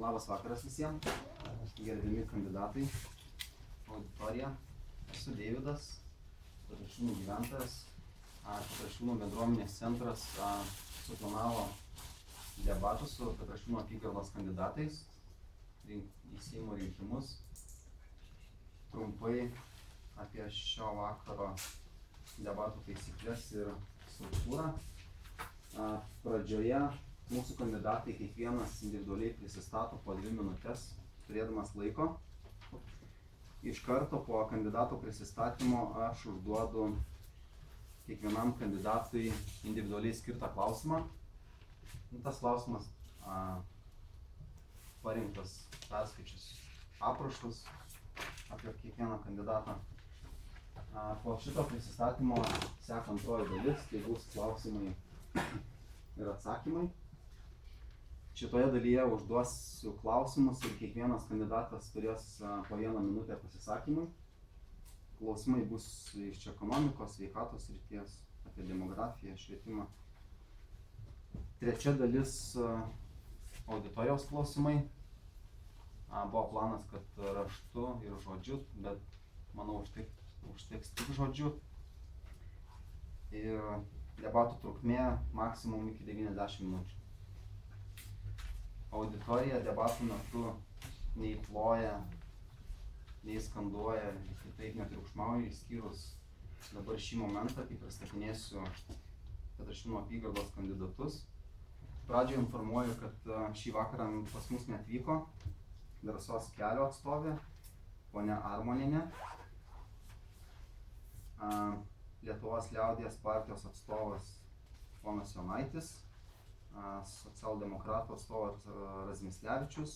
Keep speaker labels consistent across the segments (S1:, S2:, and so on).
S1: Labas vakaras visiems, gerbiami kandidatai, auditorija. Esu Deividas, Petrašiūnų gyventojas. Petrašiūnų bendruomenės centras suplanavo debatus su Petrašiūnų apygardos kandidatais į Seimo rinkimus. Trumpai apie šio vakaro debatų taisyklės ir struktūrą. Pradžioje mūsų kandidatai kiekvienas individualiai prisistato po 2 minutės, turėdamas laiko. Iš karto po kandidato prisistatymo aš užduodu kiekvienam kandidatui individualiai skirtą klausimą. Tas klausimas parinktas perskaičius aprašus apie kiekvieną kandidatą. Po šito prisistatymo seka antroji dalis, tai bus klausimai ir atsakymai. Šitoje dalyje užduosiu klausimus ir kiekvienas kandidatas turės po 1 minutę pasisakymui. Klausimai bus iš ekonomikos, sveikatos srities, apie demografiją, švietimą. Trečia dalis auditorijos klausimai. Buvo planas, kad raštu ir žodžiu, bet manau užteks tik žodžiu. Ir debatų trukmė maksimum iki 90 minučių. Auditorija debatų metu nei ploja, nei skanduoja, kitaip netriukšmauja, išskyrus dabar šį momentą, kai pristatinėsiu Petrašiūnų apygardos kandidatus. Pradžioje informuoju, kad šį vakarą pas mus neatvyko Drąsos kelio atstovė, ponia Armonienė, Lietuvos liaudies partijos atstovas ponas Jonaitis, socialdemokratų atstovas Razmislevičius,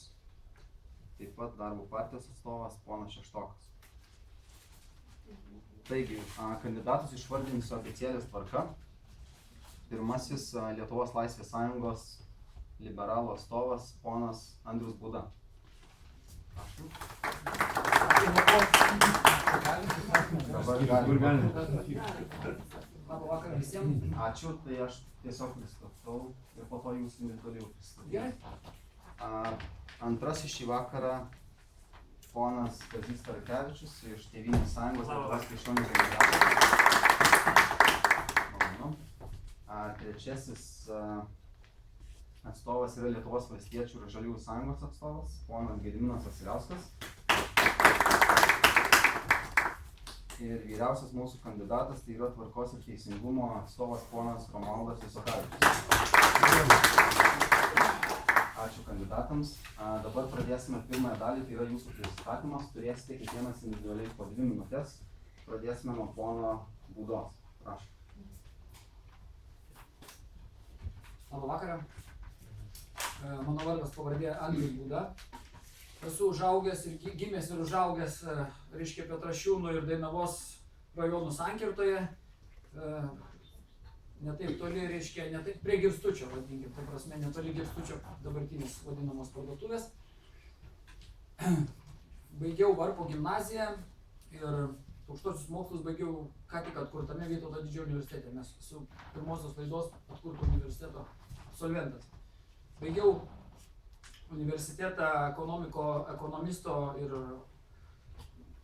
S1: taip pat darbo partijos atstovas ponas Šeštokas. Taigi, kandidatus išvardinsiu oficialios tvarka. Pirmasis Lietuvos Laisvės Sąjungos liberalų atstovas ponas Andrius Buda. Ačiū.
S2: Labą vakarą visiems.
S1: Ačiū, tai aš tiesiog pristatau ir po to jūs individualiai pristatau. Antrasis šį vakarą ponas Kazys Starkevičius iš Tėvynės sąjungos Lietuvos krikščionių demokratų. Trečiasis atstovas yra Lietuvos valstiečių ir žaliųjų sąjungos atstovas, ponas Gediminas Vasiliauskas. Ir vyriausias mūsų kandidatas tai yra Tvarkos ir teisingumo atstovas ponas Romualdas Visokavičius. Ačiū kandidatams. Dabar pradėsime pirmąją dalį, tai yra jūsų prisistatymas. Turėsite kiekvienas individualiai po 2 minutės. Pradėsime nuo pono Budos. Prašau.
S2: Labą vakarą. Mano vardas pavardė Andrius Buda. Esu užaugęs ir gimęs ir užaugęs, reiškia, Petrašiūnų ir Dainavos rajonų sankirtoje. Netaip toli, reiškia, netaip prie Girstučio, vadinkim, tai prasme, netoli Girstučio dabartinis vadinamos parduotuvės. Baigiau Varpo gimnaziją ir aukštosius mokslus baigiau ką tik atkurtame Vytauto Didžiojo universitete. Mes su pirmosios laidos atkurto universiteto absolventas. Baigiau universitetą ekonomisto ir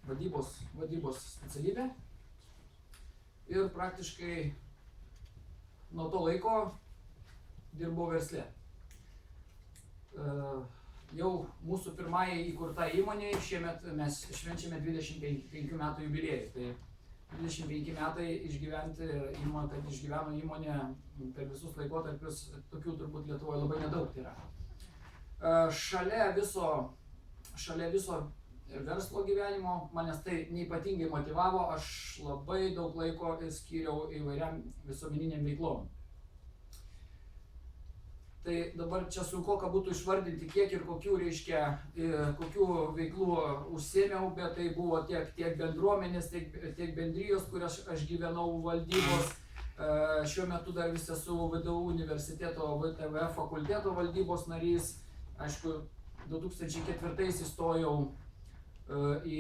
S2: vadybos specialybę. Ir praktiškai nuo to laiko dirbau versle. Jau mūsų pirmąjį įkurta įmonė, šiemet mes švenčiame 25 metų jubiliejų. Tai 25 metai kad išgyveno įmonė per visus laikotarpius, tokių turbūt Lietuvoje labai nedaug yra. Šalia viso verslo gyvenimo manęs tai neypatingai motyvavo, aš labai daug laiko skyriau įvairiam visuomeniniam veiklom. Tai dabar čia sunku būtų išvardinti, kiek ir kokių veiklų užsiėmiau, bet tai buvo tiek bendruomenės, tiek bendrijos, kur aš gyvenau valdybos. Šiuo metu dar vis esu VDU universiteto VTVF fakulteto valdybos narys. Aišku, 2004 įstojau į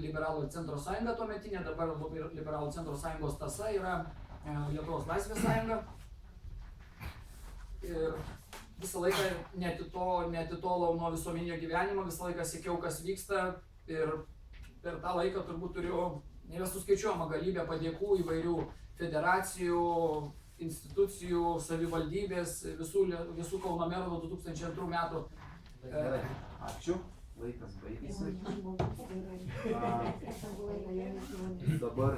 S2: Liberalų centro sąjungą tuometinę, dabar Liberalų centro sąjungos tąsa yra Lietuvos Laisvės sąjunga. Ir visą laiką neatitolau nuo visuomeninio gyvenimo, visą laiką sekiau, kas vyksta ir per tą laiką turbūt turiu nesuskaičiuojamą galybę padėkų įvairių federacijų, institucijų, savivaldybės, visų Kauno merų nuo 2002 metų.
S1: Gerai, ačiū. Laikas baigėsi. Dabar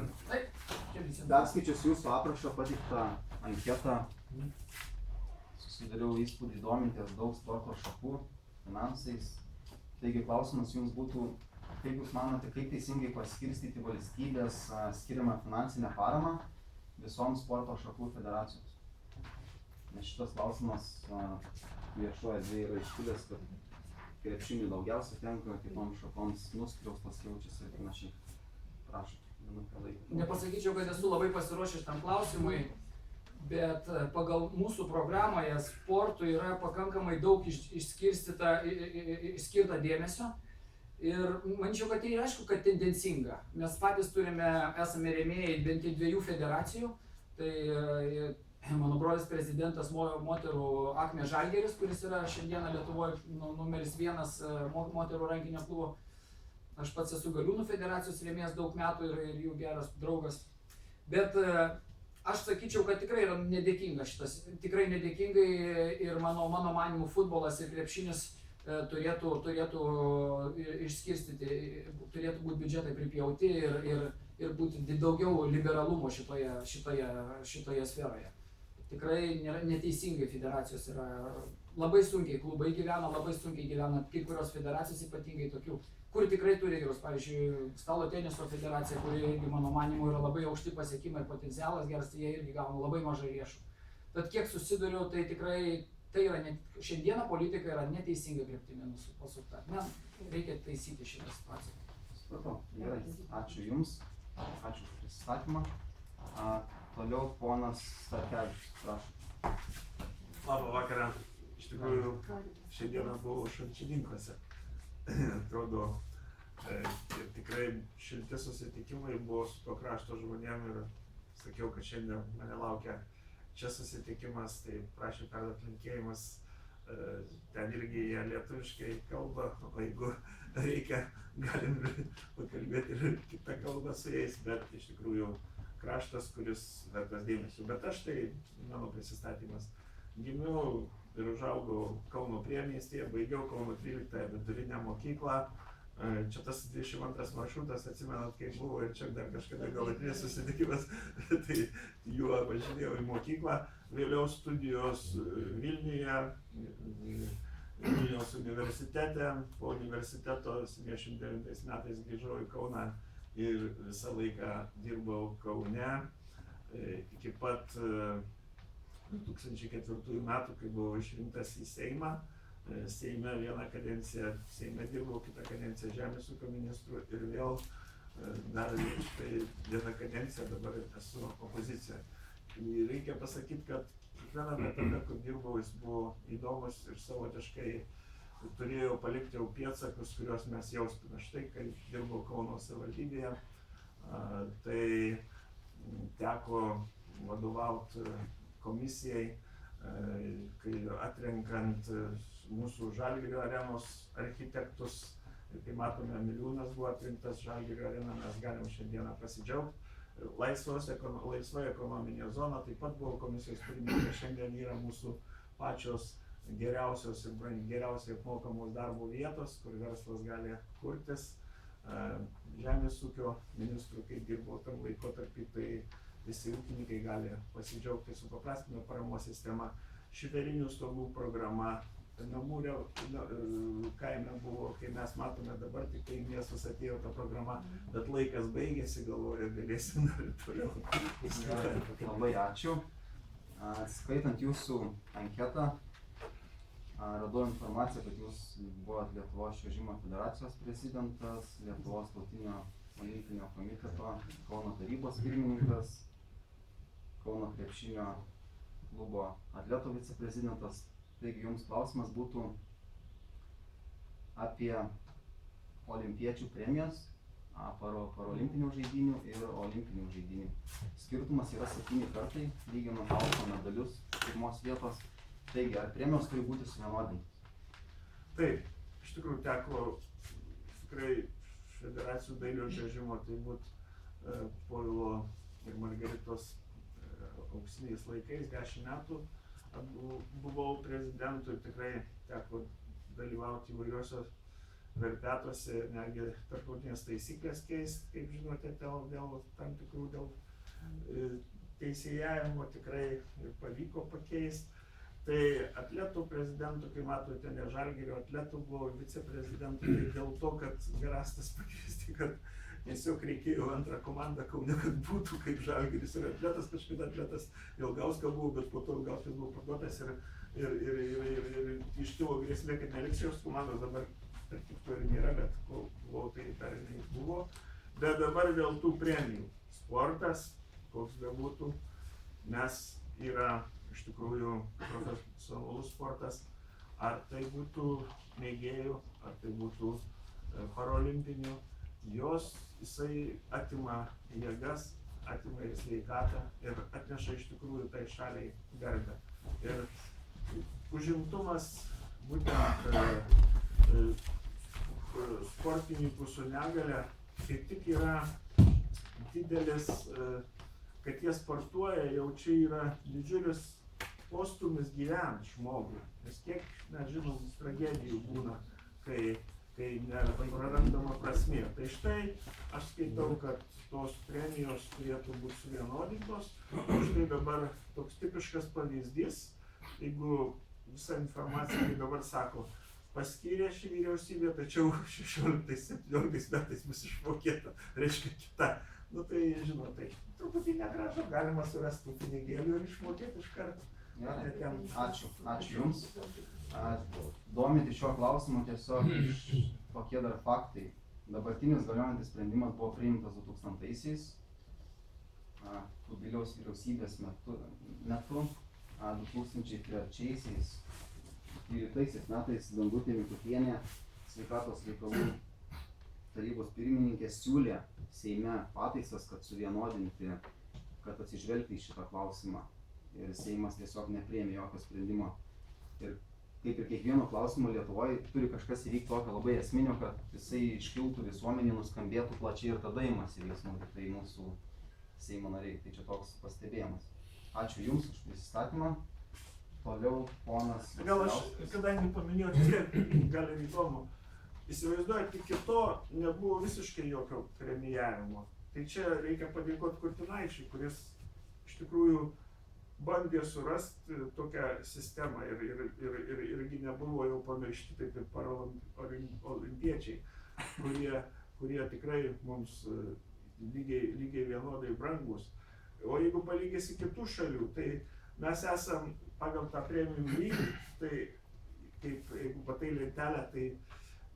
S1: perskaičius jūsų aprašą pateiktą anketą, susidariau įspūdį domitės daug sporto šakų, finansais. Taigi klausimas jums būtų, kaip jūs manote, kaip teisingai paskirstyti valstybės skiriamą finansinę paramą visoms sporto šakų federacijoms? Nes šitas klausimas viešoje erdvėje yra iškilęs, kad krepšiniui daugiausia tenka, kitoms šakoms nuskriaustas jaučiasi ir panašiai. Prašau, minutę laiko.
S2: Nepasakyčiau, kad esu labai pasiruošęs tam klausimui, bet pagal mūsų programoje sportui yra pakankamai daug išskirta dėmesio. Ir manyčiau, kad tai aišku, kad tendencinga. Mes patys esame rėmėjai bent 2 federacijų. Tai mano brolis prezidentas moterų Akmė Žalgiris, kuris yra šiandieną Lietuvoje numeris 1 moterų rankinio klubo. Aš pats esu Galiūnų federacijos rėmėjas daug metų ir jų geras draugas. Bet aš sakyčiau, kad tikrai yra nedėkinga šitas, tikrai nedėkingai ir mano manymu futbolas ir krepšinis turėtų išskirstyti, turėtų būti biudžetai pripjauti ir būti daugiau liberalumo šitoje sferoje. Tikrai neteisingai federacijos yra, labai sunkiai klubai gyvena, labai sunkiai gyvena kai kurios federacijos, ypatingai tokių, kur tikrai turi gerus, pavyzdžiui, stalo teniso federacija, kuri irgi mano manimu yra labai aukšti pasiekimai ir potencialas geras, jie irgi gauna labai mažai lėšų. Tad kiek susiduriu, tai tikrai šiandieną politika yra neteisinga kryptimi pasukta. Reikia taisyti šitą situaciją.
S1: Supratau, gerai, ačiū Jums, ačiū už prisistatymą. Toliau ponas Starkevičius, prašau.
S3: Labą vakarą. Iš tikrųjų, šiandieną buvau Šalčininkuose. Atrodo, tikrai šilti susitikimai buvo su to krašto žmonėm ir sakiau, kad šiandien mane laukia čia susitikimas, tai prašė perduoti linkėjimus. Ten irgi jie lietuviškai kalba, o jeigu reikia, galim pakalbėti ir kitą kalbą su jais, bet iš tikrųjų kraštas, kuris vertas dėmesio. Bet aš tai, mano prisistatymas, gimiau ir užaugau Kauno priemiestyje, baigiau Kauno 13 vidurinę mokyklą. Čia tas 22 maršrutas, atsimenat, kaip buvo ir čia dar kažkada galutinis susitikimas, tai juo važinėjau į mokyklą. Vėliau studijos Vilniuje, Vilniaus universitete, po universiteto 79 metais grįžau į Kauną ir visą laiką dirbau Kaune iki pat 2004 metų, kai buvau išrinktas į Seimą. Seime vieną kadenciją, Seime dirbau, kitą kadenciją žemės ūkio ministru ir vėl dar vieną kadenciją dabar esu opozicija. Reikia pasakyti, kad kiekvieną etape, kur dirbau, jis buvo įdomus ir savotiškai turėjau palikti jau pėdsakus, kuriuos mes jaustume. Štai, kai dirbau Kauno savivaldybėje, tai teko vadovauti komisijai, kai atrenkant mūsų Žalgirio arenos architektus. Ir kai matome, Miliūnas buvo atrinktas Žalgirio areną, mes galim šiandieną pasidžiaugti. Laisva ekonominė zona taip pat buvo komisijos pirmininkė, šiandien yra mūsų pačios geriausios ir geriausiai apmokamos darbo vietos, kur verslas gali kurtis. Žemės ūkio ministrų, kai dirbo tam laikotarpį, tai visi ūkininkai gali pasidžiaugti supaprastinimo paramos sistema, šiferinių stogų programa, namų kaime buvo, kai mes matome dabar, tik tai į miestus atėjo ta programa, bet laikas baigėsi, galvoju, galėsim dar toliau.
S1: Labai ačiū. Skaitant jūsų anketą, radau informaciją, kad jūs buvote Lietuvos čiuožimo federacijos prezidentas, Lietuvos tautinio olimpinio komiteto, Kauno tarybos pirmininkas, Kauno krepšinio klubo atleto viceprezidentas. Taigi jums klausimas būtų apie olimpiečių premijas, parolimpinių žaidynių ir olimpinių žaidynių. Skirtumas yra 7 kartai, lyginant aukso medalius 1 vietos Taigi, ar premijos turi būti suvienodintos?
S3: Taip, iš tikrųjų teko tikrai federacijų dailiojo čiuožimo, tai būt Povilo ir Margaritos auksiniais laikais, 10 metų buvau prezidentu ir tikrai teko dalyvauti įvairiuose verpetuose, netgi tarptautinės taisyklės keist, kaip žinote, dėl tam tikrų teisėjavimo tikrai ir pavyko pakeist. Tai atletų prezidentų, kai matote, ne Žalgirio atletų, buvo viceprezidentų, tai dėl to, kad Garastas pakeisti, kad tiesiog reikėjo antrą komandą Kaune, kad būtų kaip Žalgiris ir atletas, kažkada atletas Ilgauskas buvo, bet po to Ilgauskas buvo parduotas ir iškilo grėsmė, kad neliks šios komandos, dabar per tik to ir nėra, bet kol buvau, tai dar buvo. Bet dabar dėl tų premijų. Sportas, koks bebūtų, mes yra iš tikrųjų profesionalus sportas, ar tai būtų mėgėjų, ar tai būtų parolimpinių, jisai atima jėgas, atima ir sveikatą ir atneša iš tikrųjų tai šaliai garbę. Ir užimtumas būtent sportininkų su negale kaip tik yra didelis, kad jie sportuoja, jau čia yra didžiulis postūmis gyventi žmogui. Nes kiek, mes žinom, tragedijų būna, kai neprarandama prasmė. Tai štai aš skaitau, kad tos premijos turėtų būti suvienodintos. Štai dabar toks tipiškas pavyzdys, jeigu visa informacija, kai dabar sako, paskyrė šį vyriausybę, tačiau 16-17 metais bus išmokėta, reiškia kita. Nu tai, žinot, tai truputį negražu, galima surasti tų pinigėlių ir išmokėti iš karto.
S1: Ačiū Jums. Dominti šiuo klausimu tiesiog tokie dar faktai. Dabartinis galiojantis sprendimas buvo priimtas 2000-aisiais, Kubiliaus vyriausybės metu, 2003-aisiais. 2013 metais Dangutė Mikutienė, sveikatos reikalų tarybos pirmininkė, siūlė Seime pataisas, kad suvienodinti, kad atsižvelgti į šitą klausimą. Ir Seimas tiesiog nepriėmė jokio sprendimo. Ir kaip ir kiekvieno klausimo Lietuvoje turi kažkas įvykti tokio labai esminio, kad jisai iškiltų visuomenė, nuskambėtų plačiai ir tada imasi veiksmų, tai mūsų Seimo nariai. Tai čia toks pastebėjimas. Ačiū Jums už prisistatymą. Toliau ponas.
S3: Gal aš, kadangi paminėjau, tiek gal ir įdomu, įsivaizduojate, iki to nebuvo visiškai jokio premijavimo. Tai čia reikia padėkoti Kurtinaičiui, kuris iš tikrųjų bandė surasti tokią sistemą irgi nebuvo jau pamiršti, taip ir paralimpiečiai, kurie tikrai mums lygiai vienodai brangus. O jeigu palyginsi kitų šalių, tai mes esam pagal tą premijų lygį, tai kaip jeigu matai lentelę, tai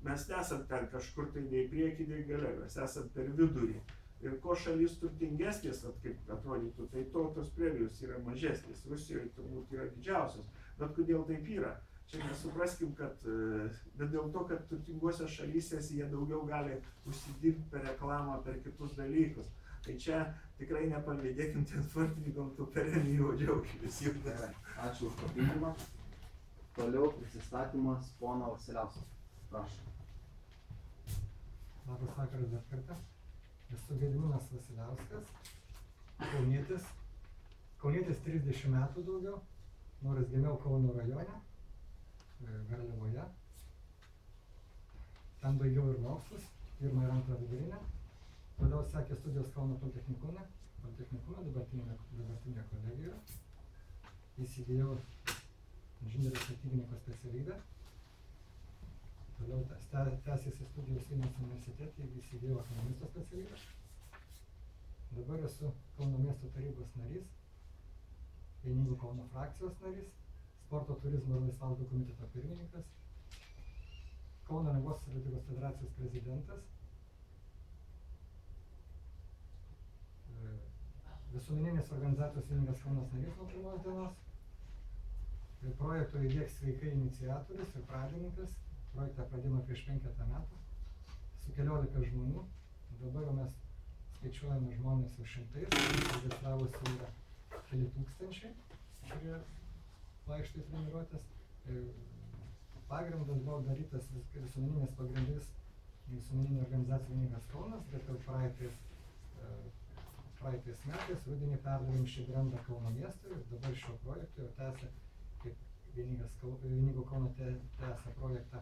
S3: mes nesam ten kažkur tai nei priekį, nei gale, mes esam per vidurį. Ir ko šalis turtingesnės, kaip atrodytų, tai tos premijos yra mažesnės. Rusijoje turbūt yra didžiausios. Bet kodėl taip yra? Čia nesupraskim, kad dėl to, kad turtinguose šalyse jie daugiau gali užsidirbti per reklamą, per kitus dalykus. Tai čia tikrai nepavydėkim tiem sportininkam tų premijų, džiaugimės jų.
S1: Ačiū už papildymą. Toliau prisistatymas pono Vasiliausko. Prašau.
S4: Labas vakaras dar kartą. Esu Gediminas Vasiliauskas, kaunietis. Kaunietis 30 metų daugiau, nors gimiau Kauno rajone, Garliavoje. Ten baigiau ir mokslus, 1 ir 2 vidurinę. Toliau sekė studijos Kauno Politechnikume, dabartinėje kolegijoje. Įsigijau inžinieriaus statybininko specialybę. Toliau tęsėsi studijos Vilniaus universitete, įsigijau ekonomisto specialybę. Dabar esu Kauno miesto tarybos narys, Vieningų Kauno frakcijos narys, Sporto, turizmo ir laisvalaikio komiteto pirmininkas, Kauno lengvosios atletikos federacijos prezidentas, visuomeninės organizacijos Vieningas Kaunas narys nuo 1 dienos, projekto Įdėk sveikai iniciatorius ir pradininkas. Projektą pradėjome prieš 5 metų su 14 žmonių. Dabar mes skaičiuojame žmonės jau šimtais, registravosi yra keli tūkstančiai, kurie vaikšto į treniruotės. Pagrindas buvo darytas visuomeninis pagrindais visuomeninė organizacija Vieningas Kaunas, bet jau praeitais metais rudenį perdavėm šį brandą Kauno miestui ir dabar šio projekto jau tęsia, kaip Vieningo Kauno tęsia projektą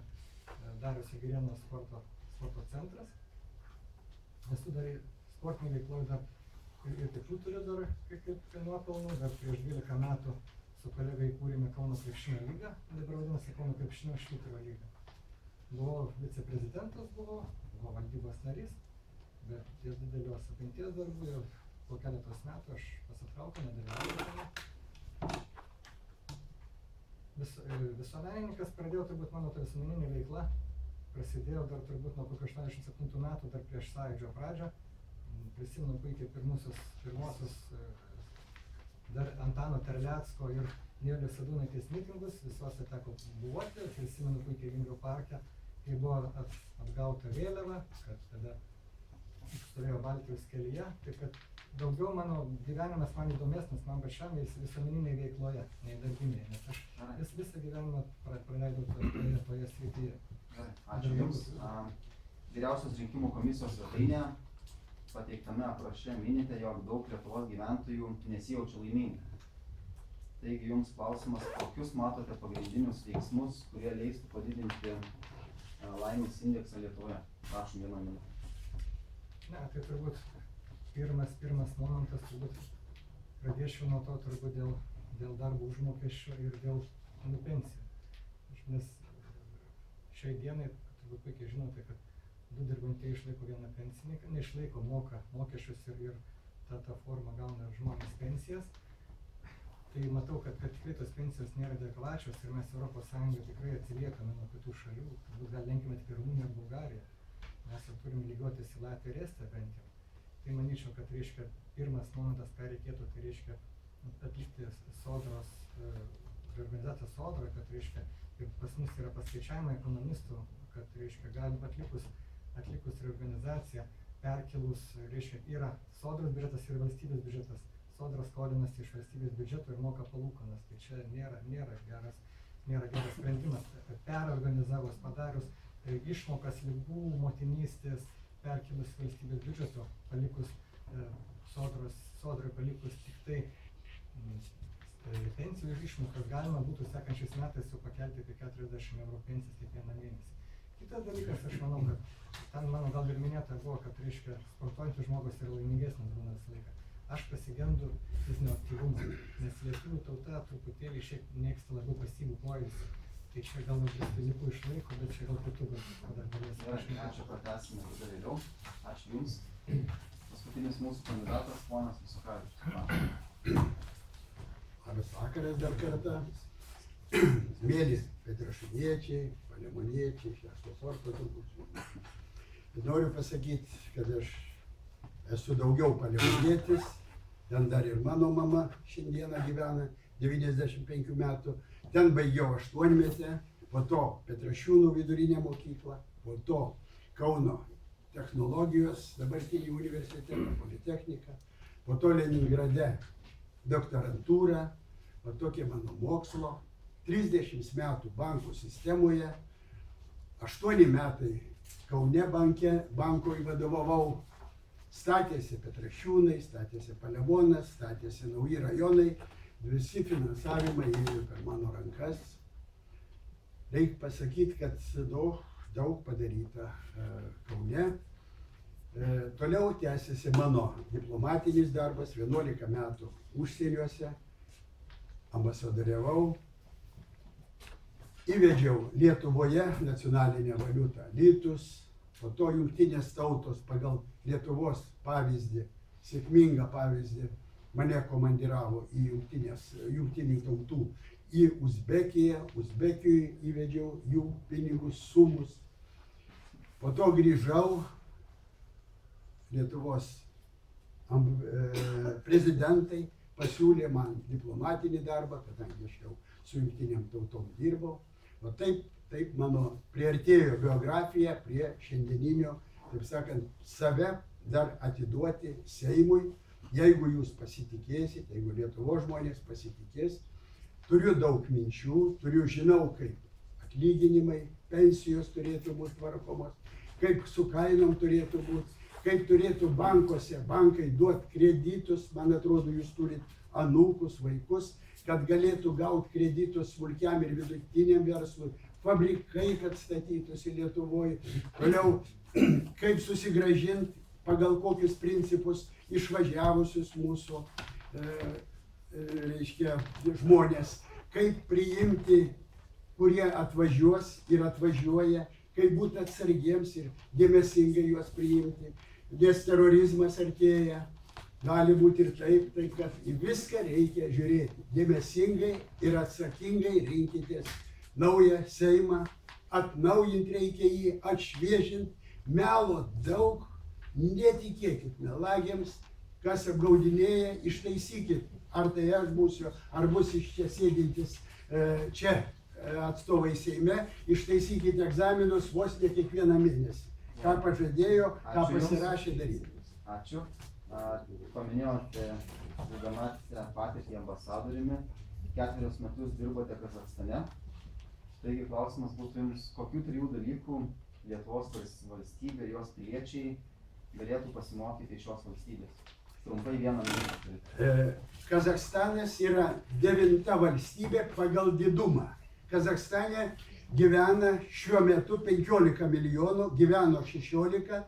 S4: Dariaus ir Girėno sporto centras. Esu dar sportinį veikloj dar ir kitų turiu dar kaip nuopelnų, dar prieš 12 metų su kolega įkūrėme Kauno krepšinio lygą, dabar vadinasi Kauno krepšinio švyturio lyga. Buvau viceprezidentas, buvau valdybos narys, bet ties didelios apimties darbų ir po keletos metų aš pasitraukiau, nedalyvauju. Visuomenininkas pradėjau turbūt mano ta visuomeninė veikla, prasidėjo dar turbūt nuo kokio 87 metų, dar prieš Sąjūdžio pradžią. Prisimenu puikiai pirmosius dar Antano Terlecko ir Nijolės Sadūnaitės mitingus, visuose teko buvoti, prisimenu puikiai Vingio parke, kai buvo atgauta vėliava, kad tada stovėjo Baltijos kelyje, tai kad daugiau mano gyvenimas man įdomesnis, man pačiam visuomeninėje veikloje, nei darbinėje, nes aš visą gyvenimą praleidau toje srityje.
S1: Ačiū Jums. Vyriausios rinkimų komisijos svetainėje pateiktame apraše minite, jog daug Lietuvos gyventojų nesijaučia laimingi. Taigi Jums klausimas, kokius matote pagrindinius veiksmus, kurie leistų padidinti laimės indeksą Lietuvoje? Prašom, 1 minutę.
S4: Ne, tai turbūt pirmas momentas, turbūt pradėčiau nuo to turbūt dėl darbo užmokesčio ir dėl pensijų. Nes šiai dienai turbūt puikiai žinote, kad 2 dirbantieji išlaiko vieną pensininką, neišlaiko, moka mokesčius ir ta forma gauna žmonės pensijas. Tai matau, kad tikrai tos pensijos nėra adekvačios ir mes Europos Sąjungoje tikrai atsiliekame nuo kitų šalių. Turbūt gal lenkime tik Rumuniją ir Bulgariją. Mes jau turim lygiuotis į Latviją ir Estiją bent jau. Tai manyčiau, kad reiškia pirmas momentas, ką reikėtų, tai reiškia atlikti sodros, organizacija sodra, kad reiškia ir pas mus yra paskaičiavimai ekonomistų, kad reiškia galima atlikus reorganizaciją, perkelus, reiškia yra sodros biudžetas ir valstybės biudžetas. Sodra skolinasi iš valstybės biudžeto ir moka palūkanas, tai čia nėra geras sprendimas. Perorganizavus, padarius išmokas ligų, motinystės, perkelus valstybės biudžeto, palikus sodrai palikus tik tai pensijų išmokas, galima būtų sekančiais metais jau pakelti apie 40 € pensijas kiekvieną mėnesį. Kitas dalykas, aš manau, kad ten mano gal ir minėta buvo, kad reiškia sportuojantis žmogus yra laimingesnis būna visą laiką. Aš pasigendu fizinio aktyvumo, nes lietuvių tauta truputėlį šiek mėgsta labiau pasyvų poilsį. Tai čia gal pinigų išlaiko, bet čia gal kitų dar galėsime.
S1: Ačiū, pratęsime vėliau. Ačiū Jums. Paskutinis mūsų kandidatas, ponas Visukavičius.
S5: Labas vakaras dar kartą. Mėly petrašiniečiai, palemoniečiai, šešto forto turbūt. Noriu pasakyti, kad aš esu daugiau palemonietis. Ten dar ir mano mama šiandieną gyvena, 95 metų. Ten baigiau 8-metę, po to Petrašiūnų vidurinę mokyklą, po to Kauno technologijos, dabartinį universitetą, politechniką, po to Leningrade doktorantūrą, po tokie mano mokslo, 30 metų bankų sistemoje, 8 metai Kaune bankui vadovavau, statėsi Petrašiūnai, statėsi Palemonas, statėsi nauji rajonai, visi finansavimai ėjo per mano rankas. Reikia pasakyti, kad daug padaryta Kaune. Toliau tęsiasi mano diplomatinis darbas, 11 metų užsieniuose, ambasadoriavau, įvedžiau Lietuvoje nacionalinę valiutą litus, po to Jungtinės tautos pagal Lietuvos pavyzdį, sėkmingą pavyzdį, mane komandiravo į Jungtinių tautų į Uzbekiją, Uzbekijoj įvedžiau jų pinigus, sumus. Po to grįžau, Lietuvos prezidentai pasiūlė man diplomatinį darbą, kadangi aš jau su Jungtinėm tautom dirbau. O taip mano priartėjo biografija prie šiandieninio, taip sakant, save dar atiduoti Seimui. Jeigu jūs pasitikėsit, jeigu Lietuvos žmonės pasitikės, turiu daug minčių, žinau, kaip atlyginimai, pensijos turėtų būti tvarkomos, kaip su kainom turėtų būti, kaip turėtų bankai duoti kreditus, man atrodo, jūs turit anūkus, vaikus, kad galėtų gauti kreditus smulkiam ir vidutiniam verslui, fabrikai, kad statytųsi Lietuvoje, toliau kaip susigrąžinti pagal kokius principus išvažiavusius mūsų žmonės, kaip priimti, kurie atvažiuos ir atvažiuoja, kaip būti atsargiems ir dėmesingai juos priimti, nes terorizmas artėja, gali būti ir taip, tai kad į viską reikia žiūrėti dėmesingai ir atsakingai, rinkitės naują Seimą, atnaujinti reikia jį, atšviežinti, melo daug, netikėkit melagiams, kas apgaudinėja, ištaisykit, ar tai aš būsiu, ar bus iš čia sėdintis čia atstovai Seime, ištaisykit egzaminus vos ne kiekvieną mėnesį. Ką pažadėjo, ką pasirašė daryti.
S1: Ačiū. Paminėjote ilgametę patirtį ambasadoriumi, 4 metus dirbote Kazachstane. Taigi klausimas būtų jums, kokių 3 dalykų Lietuvos valstybė ir jos piliečiai galėtų pasimokyti iš šios valstybės? Trumpai 1 minutę.
S5: Kazachstanas yra 9. valstybė pagal didumą. Kazachstane gyvena šiuo metu 15 milijonų, gyveno 16,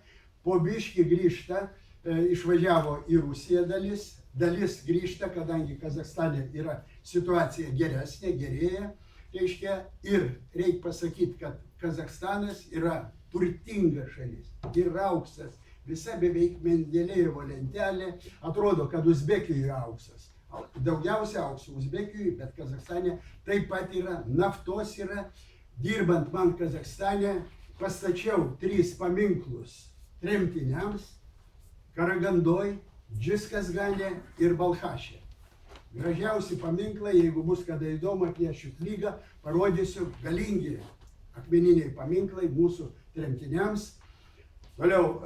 S5: po biškį grįžta, išvažiavo į Rusiją dalis grįžta, kadangi Kazachstane yra situacija geresnė, gerėja, reiškia, ir reikia pasakyti, kad Kazachstanas yra turtinga šalis, yra auksas, visa beveik Mendelejevo lentelė, atrodo, kad Uzbekijoje auksas. Daugiausia aukso Uzbekijoje, bet Kazachstane taip pat yra, naftos yra. Dirbant man Kazachstane pastačiau 3 paminklus tremtiniams, Karagandoj, Džiskasgane ir Balchaše. Gražiausi paminklai, jeigu bus kada įdomu, atnešiu knygą, parodysiu, galingi akmeniniai paminklai mūsų tremtiniams. Toliau,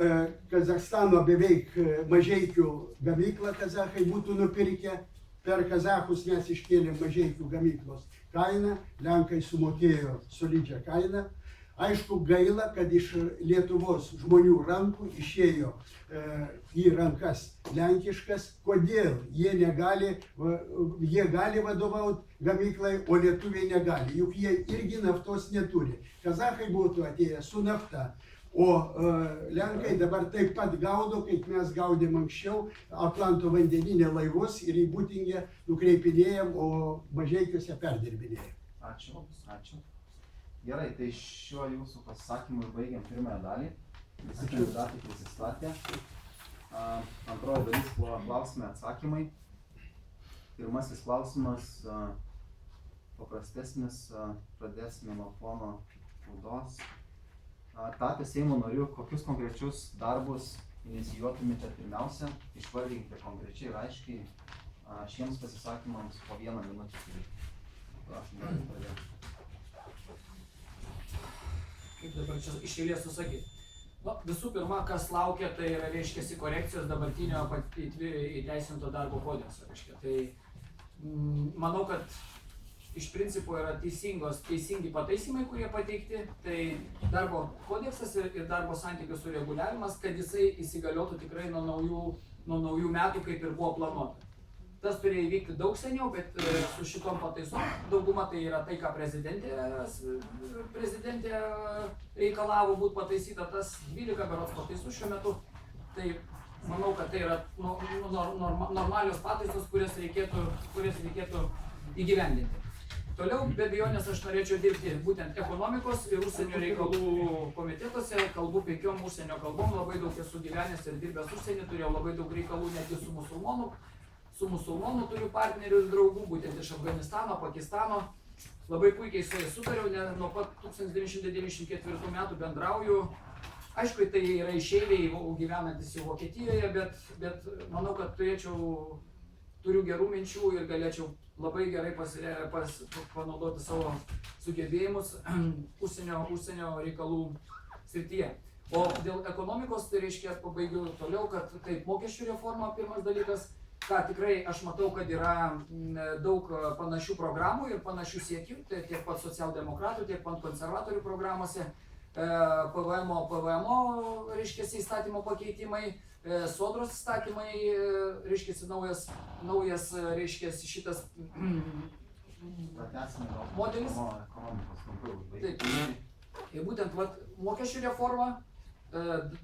S5: Kazachstano beveik Mažeikių gamyklą kazachai būtų nupirkę, per kazachus mes iškėlėm Mažeikių gamyklos kainą, Lenkai sumokėjo solidžią kainą. Aišku, gaila, kad iš Lietuvos žmonių rankų išėjo į rankas lenkiškas. Kodėl? Jie gali vadovauti gamyklai, o lietuviai negali. Juk jie irgi naftos neturi. Kazachai būtų atėję su nafta, o Lenkai dabar taip pat gaudo, kaip mes gaudėm anksčiau, Atlanto vandeninė laivus ir į Būtingę nukreipinėjom, o Mažeikiuose perdirbinėjom.
S1: Ačiū. Gerai, tai šiuo jūsų pasisakymu baigiam pirmąją dalį. Visi kandidatai prisistatė. Antroji dalis buvo klausimai atsakymai. Pirmasis klausimas paprastesnis, pradėsime nuo pono Rūdos. Tapę Seimo nariu, kokius konkrečius darbus inicijuotumėte pirmiausia? Išvardinkite konkrečiai ir aiškiai šiems pasisakymams po 1 minutę. Prašom, galite pradėti.
S2: Kaip dabar čia iš eilės susakyti. Visų pirma, kas laukia, tai yra, reiškiasi, korekcijos dabartinio įteisinto darbo kodekso. Tai manau, kad iš principo yra teisingi pataisimai, kurie pateikti. Tai darbo kodeksas ir darbo santykių sureguliavimas, kad jisai įsigaliotų tikrai nuo naujų metų, kaip ir buvo planuota. Tas turėjo įvykti daug seniau, bet su šitom pataisom dauguma tai yra tai, ką prezidentė reikalavo būti pataisyta, tas 12 berods pataisų šiuo metu. Tai manau, kad tai yra normalios pataisos, kurias reikėtų įgyvendinti. Toliau, be abejonės, aš norėčiau dirbti būtent ekonomikos ir užsienio reikalų komitetuose, kalbu 5 užsienio kalbom, labai daug esu gyvenęs ir dirbęs užsienį, turėjau labai daug reikalų netgi su musulmonų. Su musulmonų turiu partnerių ir draugų, būtent iš Afganistano, Pakistano. Labai puikiai su jais sutariau, nuo pat 1994 metų bendrauju. Aišku, tai yra išeiviai gyvenantis jau Vokietijoje, bet manau, kad turiu gerų minčių ir galėčiau labai gerai panaudoti savo sugebėjimus užsienio reikalų srityje. O dėl ekonomikos, tai reiškia, pabaigiu toliau, kad taip, mokesčių reforma pirmas dalykas. ką tikrai aš matau, kad yra daug panašių programų ir panašių siekių, tai tiek pat socialdemokratų, tiek pat konservatorių programuose, PVM, reiškia, įstatymo pakeitimai, sodros įstatymai, reiškia, naujas, reiškia, šitas
S1: Pratęsime gal
S2: modelis.
S1: ekonomikos trumpai
S2: Taip.
S1: užbaigti.
S2: Ir būtent vat, mokesčių reforma,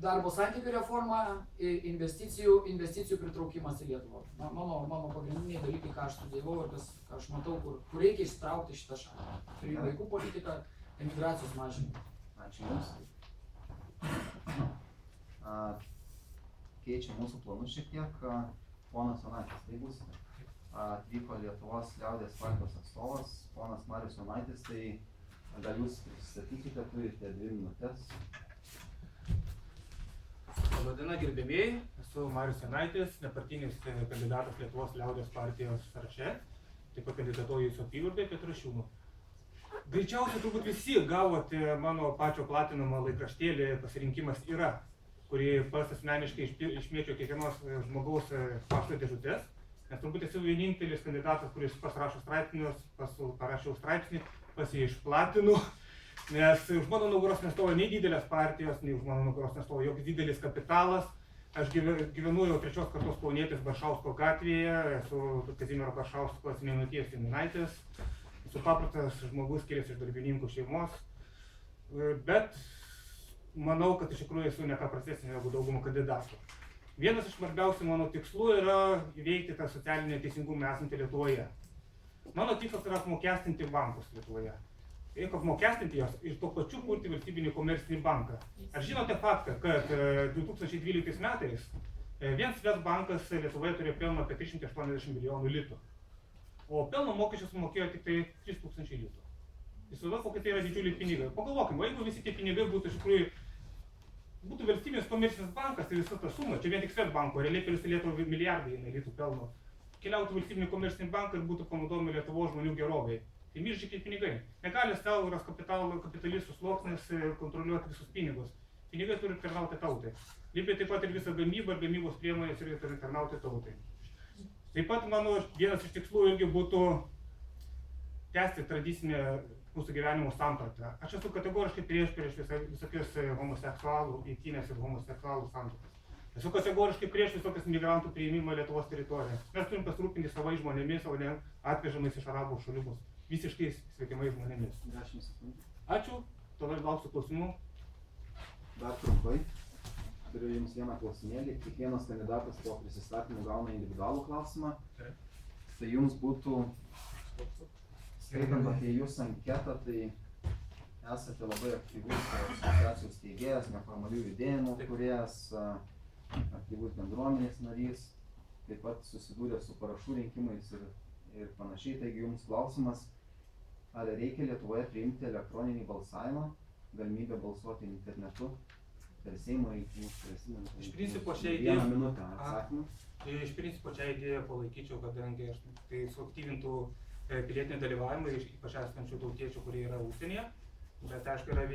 S2: darbo santykių reforma, investicijų pritraukimas į Lietuvą. Mano pagrindiniai dalykai, ką aš studijavau ir ką aš matau, kur reikia ištraukti šitą šalį. Trijų vaikų politika, emigracijos mažinimas.
S1: Ačiū Jums. Keičia mūsų planus šiek tiek. Ponas Jonaitis, tai būsite. Atvyko Lietuvos liaudės partijos atstovas, ponas Marius Jonaitis, tai gal Jūs prisistatykite, turite 2 minutės.
S6: Labadiena gerbėmėjai, esu Marius Jonaitis, nepartinis kandidatas Lietuvos liaudės partijos sąraše, taip pat kandidatuoju į apygardą Petrašiūnų. Greičiausiai turbūt visi gavote mano pačio platinamą laikraštėlį Pasirinkimas yra, kurį pats asmeniškai išmėčiau kiekvienos žmogaus pašto dėžutės, nes turbūt esu vienintelis kandidatas, kuris pats rašo straipsnius, parašiau straipsnį, pats jį išplatinu. Nes už mano nugaros nestojo nei didelės partijos, nei už mano nugaros nestojo joks didelis kapitalas. Aš gyvenu jau 3. kartos kaunietis Baršausko gatvėje, esu Kazimiero Baršausko seniūnaitijos seniūnaitis, esu paprastas žmogus, kilęs iš darbininkų šeimos, bet manau, kad iš tikrųjų esu ne ką prastesnis negu daugumą kandidatų. Vienas iš svarbiausių mano tikslų yra įveikti tą socialinį teisingumą esantį Lietuvoje. Mano tikslas yra apmokestinti bankus Lietuvoje. Reikia apmokestinti jos ir tuo pačiu kurti valstybinį komercinį banką. Ar žinote faktą, kad 2012 metais vien Swedbankas Lietuvoje turėjo pelną apie 380 milijonų litų, o pelno mokesčius sumokėjo tik tai 3000 litų. Įsivaizduokite, kokie tai yra didžiuliai pinigai. Pagalvokime, jeigu visi tie pinigai būtų iš tikrųjų būtų valstybinis komercinis bankas, tai visa ta suma, čia vien tik Swedbanko, realiai per visą Lietuvą milijardai litų pelno, keliautų valstybinį komercinį banką ir būtų panaudojami Lietuvos žmonių geroviai. Tai milžiniški pinigai. Negali siauras kapitalistų sluoksnis kontroliuoti visus pinigus. Pinigai turi tarnauti tautai. Lygiai taip pat ir visa gamyba ir gamybos priemonės turi tarnauti tautai. Taip pat mano vienas iš tikslų irgi būtų tęsti tradicinę mūsų gyvenimo sampratą. Aš esu kategoriškai prieš visokius homoseksualų eitynės ir homoseksualų santuokas. Esu kategoriškai prieš visokius migrantų priėmimą Lietuvos teritoriją. Mes turim pasirūpinti savais žmonėmis, o ne atvežamais iš arabų šalių bus. Visiškai svetimais žmonėmis.
S1: 10 sekundžių.
S6: Ačiū, toliau lauksiu klausimų.
S1: Dar trumpai. Turiu Jums vieną klausimėlį. Kiekvienas kandidatas po prisistatymų gauna individualų klausimą. Tai Jums būtų, skaitant apie Jūsų anketą, tai esate labai aktyvus asociacijos steigėjas, neformalių judėjimų kūrėjas, aktyvus bendruomenės narys, taip pat susidūrė su parašų rinkimais ir panašiai. Taigi Jums klausimas, ar reikia Lietuvoje priimti elektroninį balsavimą, galimybę balsuoti internetu per Seimo rinkimus?
S6: Iš principo šią
S1: Vieną minutę atsakymą.
S6: Iš principo šią idėją palaikyčiau, kadangi tai suaktyvintų pilietinį dalyvavimą, ypač esančių tautiečių, kurie yra užsienyje. Bet aišku, yra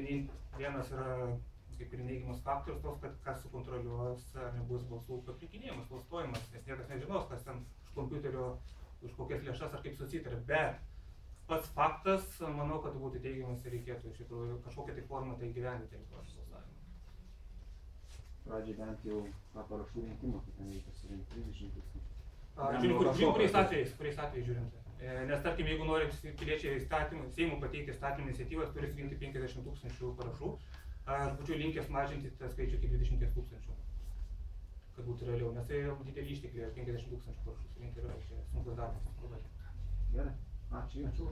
S6: vienas yra kaip ir neigiamas faktorius tos, kad kas sukontroliuos, ar nebus balsų papirkinėjimas, klastojimas, nes niekas nežinos, kas ten už kompiuterio, už kokias lėšas ar kaip susitarė. Bet pats faktas, manau, kad būtų teigiamas ir reikėtų iš tikrųjų kažkokią tai formą tai įgyvendinti balsavimą.
S1: Pradžiai bent jau tą parašų rinkimą, kai ten reikia surinkti 30 000.
S6: Žiūrėjau, kuriais atvejais žiūrint. Nes tarkim, jeigu nori piliečiai Seimui pateikti įstatymų iniciatyvas, turi surinkti 50 000 parašų. Aš būčiau linkęs mažinti tą skaičių iki 20 000, kad būtų realiau, nes tai didelį išteklį, 50 000 parašų surinkti yra čia sunkus darbas.
S1: Gerai, ačiū.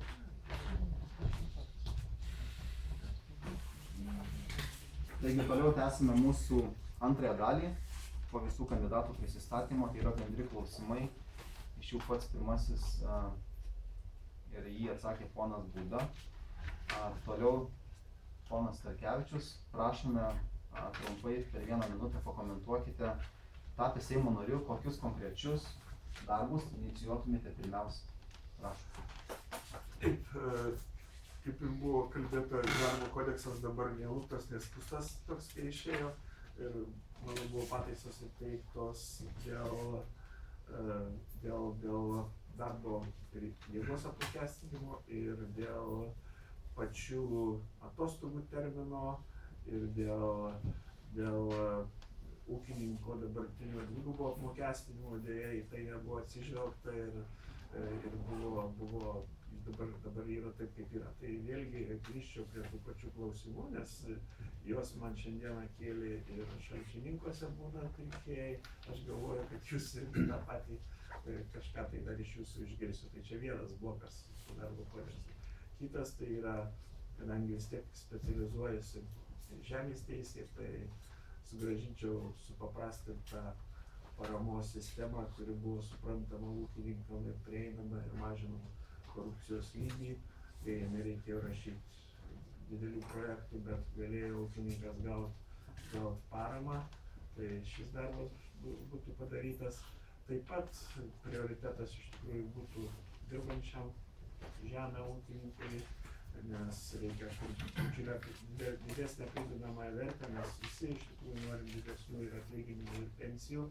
S1: Taigi toliau tęsime mūsų antrąją dalį. Po visų kandidatų prisistatymo, tai yra bendri klausimai. Iš jų pats pirmasis ir jį atsakė ponas Būda. Toliau ponas Starkevičius, prašome trumpai per 1 minutę pakomentuokite, tapę Seimo nariu, kokius konkrečius darbus inicijuotumėte pirmiausia. Prašau.
S3: Taip, kaip ir buvo kalbėta, darbo kodeksas dabar neilgtas, neskustas toks, kai išėjo. Ir mano buvo pataisos įteiktos dėl dėl darbo jėgos apmokestinimo ir dėl pačių atostogų termino ir dėl ūkininko dabartinio dvigubo apmokestinimo, dėja į tai nebuvo atsižvelgta ir buvo dabar yra taip, kaip yra. Tai vėlgi grįžčiau prie tų pačių klausimų, nes juos man šiandieną kėlė ir Šalčininkuose būna pirkėjai. Aš galvoju, kad jūs irgi tą patį kažką tai dar iš jūsų išgirsiu. Tai čia vienas blokas su darbo kodeksu. Kitas tai yra, kadangi vis tiek specializuojasi žemės teisė, tai sugrąžinčiau supaprastintą paramos sistemą, kuri buvo suprantama ūkininkam ir prieinama ir mažinama korupcijos lygį. Tai nereikėjo rašyti didelių projektų, bet galėjo ūkininkas gauti paramą. Tai šis darbas būtų padarytas. Taip pat prioritetas iš tikrųjų būtų dirbančiam žemę ūkininkui, nes reikia didesnę pridedamąją vertę, mes visi iš tikrųjų norim didesnių ir atlyginimų ir pensijų,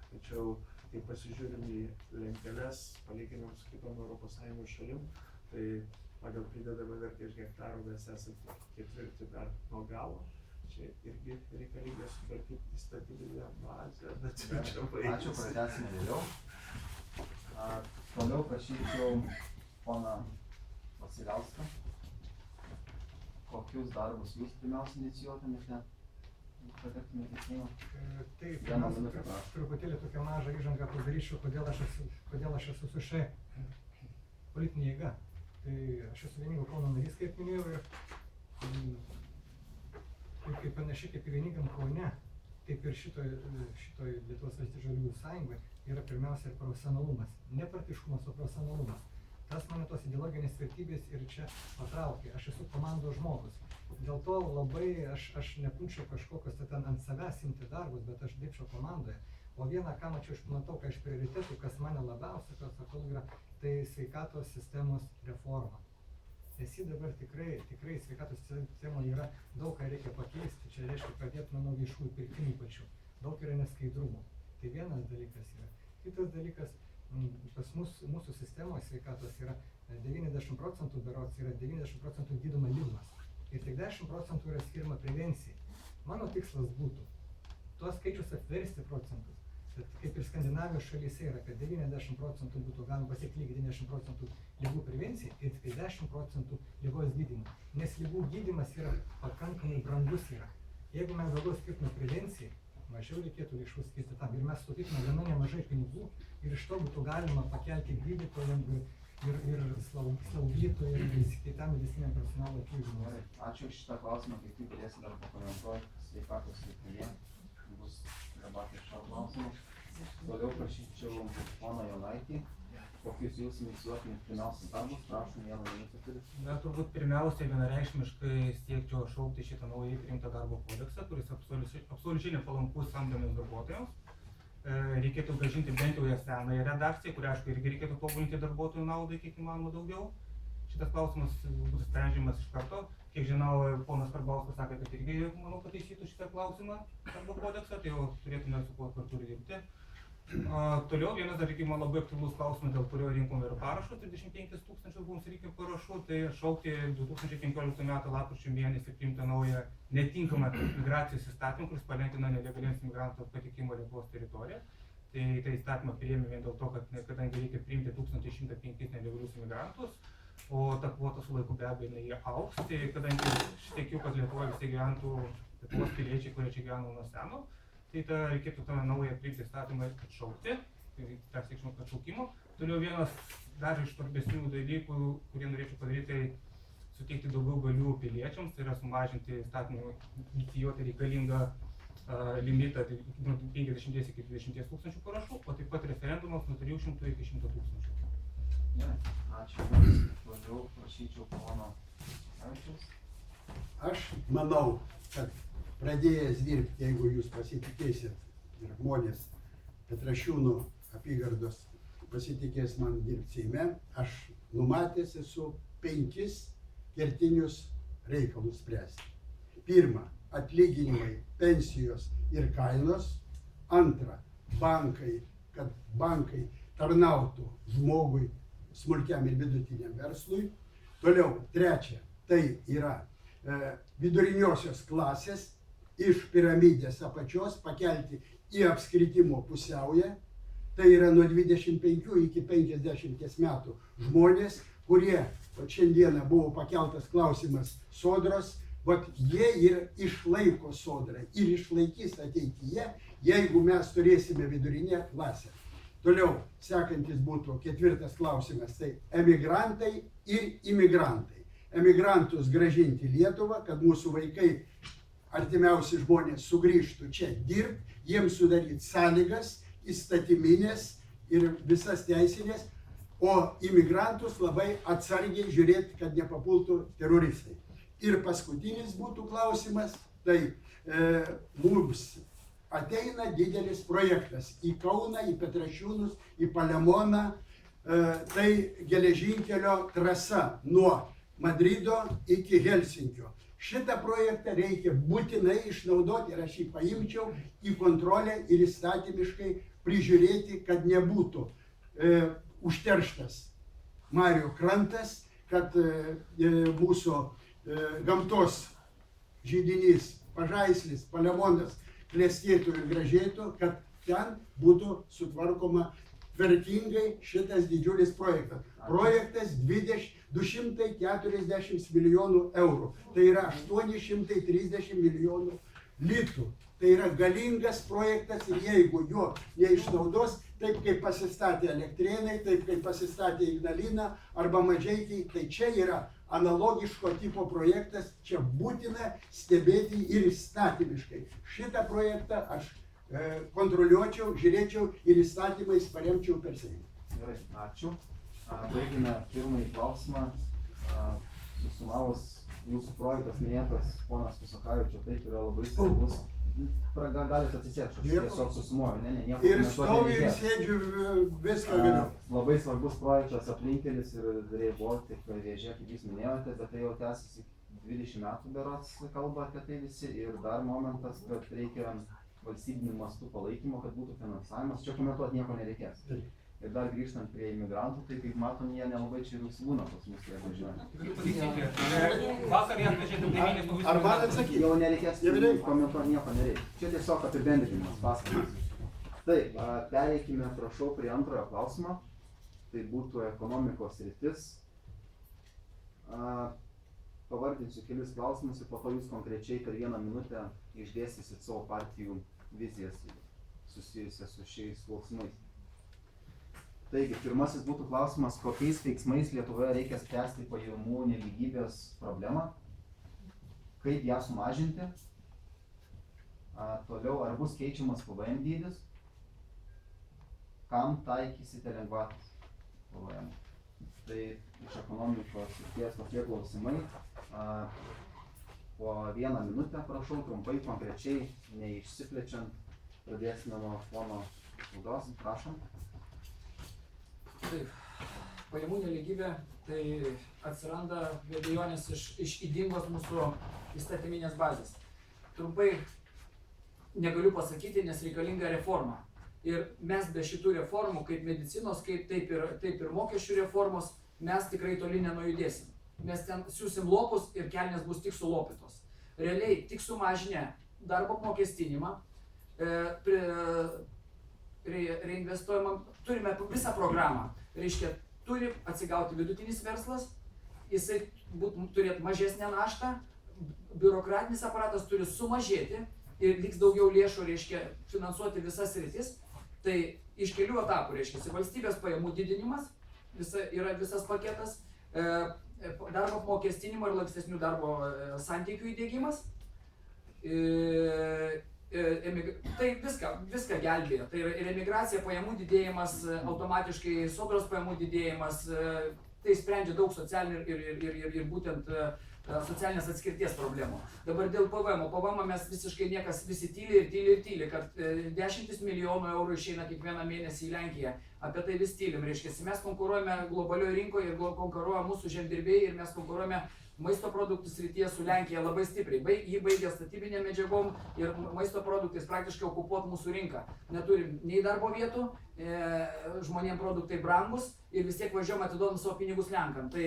S3: tačiau kai pasižiūrim į lenteles, palyginam su kitom ES šalim, tai pagal pridedamą vertę iš hektaro mes esame ketvirti dar nuo galo. Čia irgi reikalinga sutvarkyti įstatyminę bazę, bet čia baigėsi.
S1: Ačiū, pratęsime vėliau. Toliau prašyčiau poną Vasiliauską. Kokius darbus jūs pirmiausia inicijuotumėte, patektumėte į Seimą?
S4: Taip,
S1: Vieną minutę prašau.
S4: truputėlį tokią mažą įžangą padaryčiau, kodėl aš esu su šia politinė jėga. Tai aš esu vieningo Kauno narys, kaip minėjau, ir kaip panašiai kaip ir vieningam Kaune, taip ir šitoj Lietuvos valstiečių žaliųjų sąjungoje yra pirmiausia ir profesionalumas. Ne partiškumas, o profesionalumas. Tas mane tos ideologinės vertybės ir čia patraukė. Aš esu komandos žmogus. Dėl to labai aš nepunčiau kažkokios ten ant savęs imti darbus, bet aš dirbčiau komandoje. O vieną, ką matau, ką iš prioritetų, kas mane labiausiai, kas sakau, yra, tai sveikatos sistemos reforma. Nes ji dabar tikrai sveikatos sistemoje yra daug ką reikia pakeisti. Čia reiškia pradėti nuo viešųjų pirkimų pačių. Daug yra neskaidrumo. Tai vienas dalykas yra. Kitas dalykas, pas mūsų sistemoje sveikatos yra 90% berods yra 90% gydoma ligos. Ir tik 10% yra skirma prevencijai. Mano tikslas būtų tuos skaičius apversti procentus. Bet kaip ir Skandinavijos šalyse yra, kad 90% būtų galima pasiekti lygiai 90% ligų prevencijai ir tik 10% ligos gydymui. Nes ligų gydymas yra pakankamai brangus yra. Jeigu mes daugiau skirtume prevencijai, mažiau reikėtų lėšų skirti tam. Ir mes sutaupytume gana nemažai pinigų ir iš to būtų galima pakelti gydytojams ir slaugytojams ir kitam medicininiam personalo atlyginimus.
S1: Ačiū šitą klausimą, kaip tik galėsi dar pakomentuoti sveikatos srityje. Bus debatai šio klausimu. Toliau prašyčiau pono Jonaitį, kokius jūs inicijuotumėt pirmiausias darbus, prašom, vieną minutę turit.
S6: Na, turbūt pirmiausiai vienareikšmiškai siekčiau atšaukti šitą naujai priimtą darbo kodeksą, kuris absoliučiai nepalankus samdomiems darbuotojams. Reikėtų grąžinti bent jau ją senąją redakciją, kurią aišku irgi reikėtų tobulinti darbuotojų naudai kiek įmanoma daugiau. Šitas klausimas bus sprendžiamas iš karto. Kiek žinau, ponas Karbauskis sakė, kad irgi, manau, pataisytų šitą klausimą darbo kodeksą, tai jau turėtume su kuo kartu dirbti. Toliau vienas dar man labai aktyvus klausimas, dėl kurio rinkom ir parašų, 35 000 mums reikia parašų, tai šaukti 2015 m. lapkričio mėnesį priimtą naują netinkamą migracijos įstatymą, kuris palengvina nelegaliems migrantams patekimo Lietuvos teritoriją. Tai įstatymą priėmė vien dėl to, kad kadangi reikia priimti 1105 nelegalius migrantus, o ta kvota su laiku be abejo jie augs, tai kadangi tikiu, kad Lietuvoje visi gyventų Lietuvos piliečiai, kurie čia gyveno nuo seno, tai reikėtų tą naują priimti įstatymą atšaukti, tai tas reikšmė atšaukimo. Toliau vienas dar iš svarbesnių dalykų, kurie norėčiau padaryti, tai suteikti daugiau galių piliečiams, tai yra sumažinti įstatymą inicijuoti reikalingą limitą nuo 50 iki 20 000 parašų, o taip pat referendumams nuo 300 iki 100 000.
S1: Ačiū jums. Toliau prašyčiau pono Ačiūs.
S5: Aš manau, kad pradėjęs dirbti, jeigu jūs pasitikėsit ir žmonės Petrašiūnų apygardos pasitikės man dirbti Seime, aš numatęs esu 5 kertinius reikalus spręsti. Pirma, atlyginimai, pensijos ir kainos. Antra, bankai, kad bankai tarnautų žmogui, smulkiam ir vidutiniam verslui. Toliau, trečia, tai yra viduriniosios klasės iš piramidės apačios pakelti į apskritimo pusiaują. Tai yra nuo 25 iki 50 metų žmonės, kurie, šiandieną buvo pakeltas klausimas sodros, jie ir išlaiko sodrą ir išlaikys ateityje, jeigu mes turėsime vidurinę klasę. Toliau, sekantis būtų 4 klausimas, tai emigrantai ir imigrantai. Emigrantus grąžinti į Lietuvą, kad mūsų vaikai, artimiausi žmonės sugrįžtų čia dirbti, jiems sudaryti sąlygas įstatyminės ir visas teisinės, o imigrantus labai atsargiai žiūrėti, kad nepapultų teroristai. Ir paskutinis būtų klausimas, tai mums ateina didelis projektas į Kauną, į Petrašiūnus, į Palemoną, tai geležinkelio trasa nuo Madrido iki Helsinkio. Šitą projektą reikia būtinai išnaudoti ir aš jį paimčiau į kontrolę ir įstatymiškai prižiūrėti, kad nebūtų užterštas marių krantas, kad mūsų gamtos židinys, Pažaislis, Palemonas klestėtų ir gražėtų, kad ten būtų sutvarkoma tvarkingai šitas didžiulis projektas. Projektas 240 milijonų eurų, tai yra 830 milijonų litų. Tai yra galingas projektas ir jeigu jo neišnaudos, taip kaip pasistatė Elektrėnai, taip kaip pasistatė Ignalina arba Mažeikiai, tai čia yra analogiško tipo projektas, čia būtina stebėti ir įstatymiškai. Šitą projektą aš kontroliuočiau, žiūrėčiau ir įstatymais paremčiau per Seimą.
S1: Gerai, ačiū. Baigime pirmąjį klausimą. Susumavus jūsų projektas minėtas, ponas Kusakavičius, taip yra labai svarbus. Galite atsisėti, aš tiesiog susumuoju, nieko
S5: ir stoviu ir sėdžiu, viską galiu.
S1: Labai svarbus projektas aplinkelis ir Rail Baltic vėžė, kaip jūs minėjote, bet tai jau tęsiasi 20 metų berods kalba apie tai visi ir dar momentas, kad reikia valstybinių mastų palaikymo, kad būtų finansavimas. Čia komentuoti nieko nereikės. Ir dar grįžtant prie imigrantų, tai kaip matom, jie nelabai čia ir užsibūna pas mus, jeigu žinome.
S5: Ar man atsakyti?
S1: Jau nereikės komentuoti, nieko nereikia. Čia tiesiog apibendrinimas, pasakojimas. Taip, pereikime, prašau, prie antrojo klausimo. Tai būtų ekonomikos sritis. Pavardinsiu kelis klausimus ir po to jūs konkrečiai per 1 minutę išdėstysit savo partijų vizijas susijusias su šiais klausimais. Taigi, pirmasis būtų klausimas, kokiais veiksmais Lietuvoje reikia spręsti pajamų nelygybės problemą, kaip ją sumažinti, toliau ar bus keičiamas PVM dydis, kam taikysite lengvatas PVM. Tai iš ekonomikos srities tokie klausimai. Po 1 minutę, prašau, trumpai, konkrečiai, neišsiplečiant, pradėsime nuo pono Udos, prašom.
S2: Taip, pajamų nelygybė tai atsiranda be abejonės iš ydingos mūsų įstatyminės bazės. Trumpai negaliu pasakyti, nes reikalinga reforma. Ir mes be šitų reformų, kaip medicinos, taip ir mokesčių reformos, mes tikrai toli nenujudėsim. Mes ten siūsim lopus ir kelnės bus tik sulopytos. Realiai tik sumažinę darbo apmokestinimą, reinvestuojama, turime visą programą. Reiškia, turi atsigauti vidutinis verslas, jisai turėtų mažesnę naštą, biurokratinis aparatas turi sumažėti ir liks daugiau lėšų, reiškia, finansuoti visas sritis. Tai iš kelių etapų, reiškia, valstybės pajamų didinimas, yra visas paketas, darbo apmokestinimo ir lankstesnių darbo santykių įdiegimas. Tai viską gelbėja. Tai ir emigracija, pajamų didėjimas, automatiškai sodros pajamų didėjimas, tai sprendžia daug socialinių ir būtent socialinės atskirties problemų. Dabar dėl PVM. PVM mes visiškai niekas visi tyli, kad 10 milijonų eurų išeina kiekvieną mėnesį į Lenkiją. Apie tai vis tylim. Reiškia, mes konkuruojame globalioje rinkoje ir konkuruoja mūsų žemdirbiai ir mes konkuruojame maisto produktų srityje su Lenkija labai stipriai. Jį baigė statybinėm medžiagom ir maisto produktais praktiškai okupuot mūsų rinką. Neturim nei darbo vietų, žmonėm produktai brangus ir vis tiek važiuojam atiduodam savo pinigus Lenkam. Tai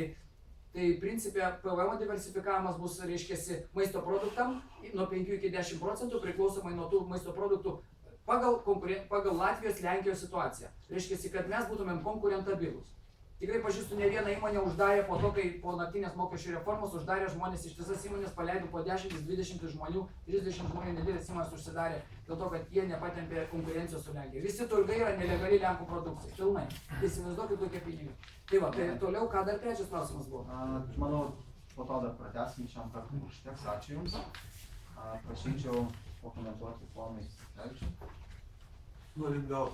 S2: principė PVM diversifikavimas bus, reiškiasi, maisto produktam nuo 5 iki 10% priklausomai nuo tų maisto produktų pagal Latvijos, Lenkijos situaciją. Reiškiasi, kad mes būtumėm konkurentabilus. Tikrai pažįstu, ne vieną įmonę uždarė po to, kai po naktinės mokesčių reformos uždarė žmonės, iš visas įmonės paleido po 10-20 žmonių, 30 žmonių nedėlės įmonės užsidarė dėl to, kad jie nepatempė konkurencijos su Lenkija. Visi turgai yra nelegali Lenkų produkcija, pilnai. Įsivaizduokit tokie pinigai. Tai va, tai toliau, ką dar trečias klausimas buvo?
S1: Manau, po to dar pratęsim šiam kartui, užteks, ačiū Jums. Prašyčiau pakomentuoti ponai Skevičiui.
S3: Norim gal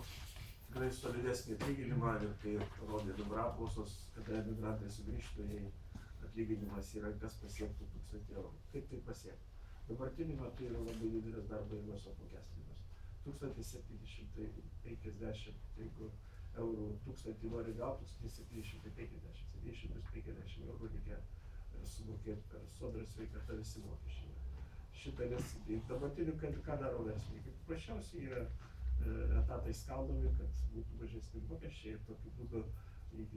S3: tikrai solidesnį atlyginimą ir tai parodė dabar apklausos, kada emigrantai sugrįžtų, jei atlyginimas į rankas pasiektų 1000 eurų. Kaip tai pasiekti? Dabartiniu metu yra labai didelis darbo jėgos apmokestinimas. 1750, jeigu eurų 1000 nori gauti, 1750, 750 eurų reikia sumokėti per sodrą sveikatą visi mokesčiai. Šitą dabartiniu, ką daro verslininkai? Paprasčiausiai yra etatai skaldomi, kad būtų mažesni mokesčiai ir tokiu būdu,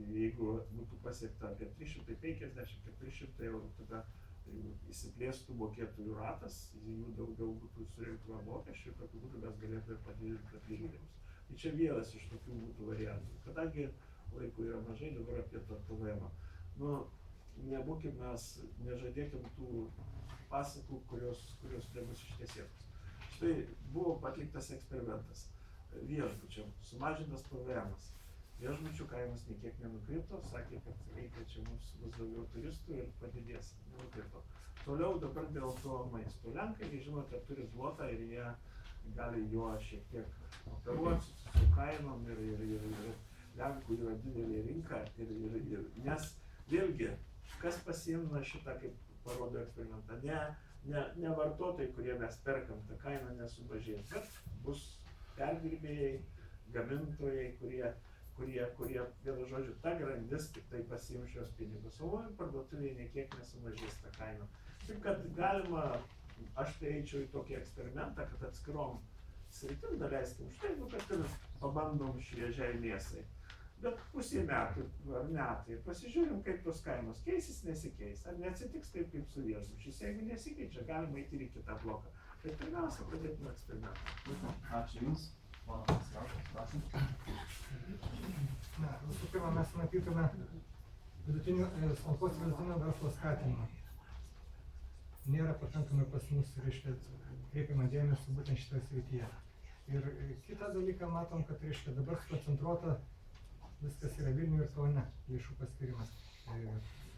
S3: jeigu būtų pasiekta apie 350-400 eurų, tada įsiplėstų mokėtojų ratas, jų daugiau būtų surinktume mokesčių ir tokiu būdu mes galėtume padidinti atlyginimus. Tai čia vienas iš tokių būtų variantų. Kadangi laiko yra mažai, dabar apie tą PVM-ą. Nebūkim mes, nežadėkim tų pasakų, kurios nebus ištiesėtos. Štai buvo atliktas eksperimentas. Viešbučiam sumažintas PVM-as. Viešbučių kainos niekiek nenukrito, sakė, kad reikia čia mums bus daugiau turistų ir padidės. Nenukrito. Toliau dabar dėl to maisto. Lenkai, žinote, turi zlotą ir jie gali juo šiek tiek operuoti su kainom ir Lenkų yra didelė rinka. Nes vėlgi, kas pasiimna šitą, kaip parodo eksperimentą, ne vartotojai, kurie mes perkam, ta kaina nesumažės, bet bus perdirbėjai, gamintojai, kurie, vienu žodžiu, ta grandis tik tai pasiims šios pinigus, o parduotuvėje niekiek nesumažės ta kaina. Taip, kad galima, aš tai eičiau į tokį eksperimentą, kad atskirom sritim daleiskim už tai, kad ir pabandom šviežiai mėsai. Bet pusė metų ar metai pasižiūrim, kaip tos kainos keisis, nesikeis. Ar neatsitiks taip, kaip su viešbučiais. Jeigu nesikeičia, galima eiti ir į kitą bloką. Tai pirmiausia, pradėtume eksperimentą.
S1: Ačiū Jums. Ponas Skevičius, prašom.
S4: Visų pirma, mes matytume smulkaus vidutinio verslo skatinimą. Nėra pakankamai pas mus, reiškia, kreipiama dėmesį būtent šitoje srityje. Ir kitą dalyką matom, kad, reiškia, dabar skoncentruota viskas yra Vilniuje ir Kaune, lėšų paskirimas.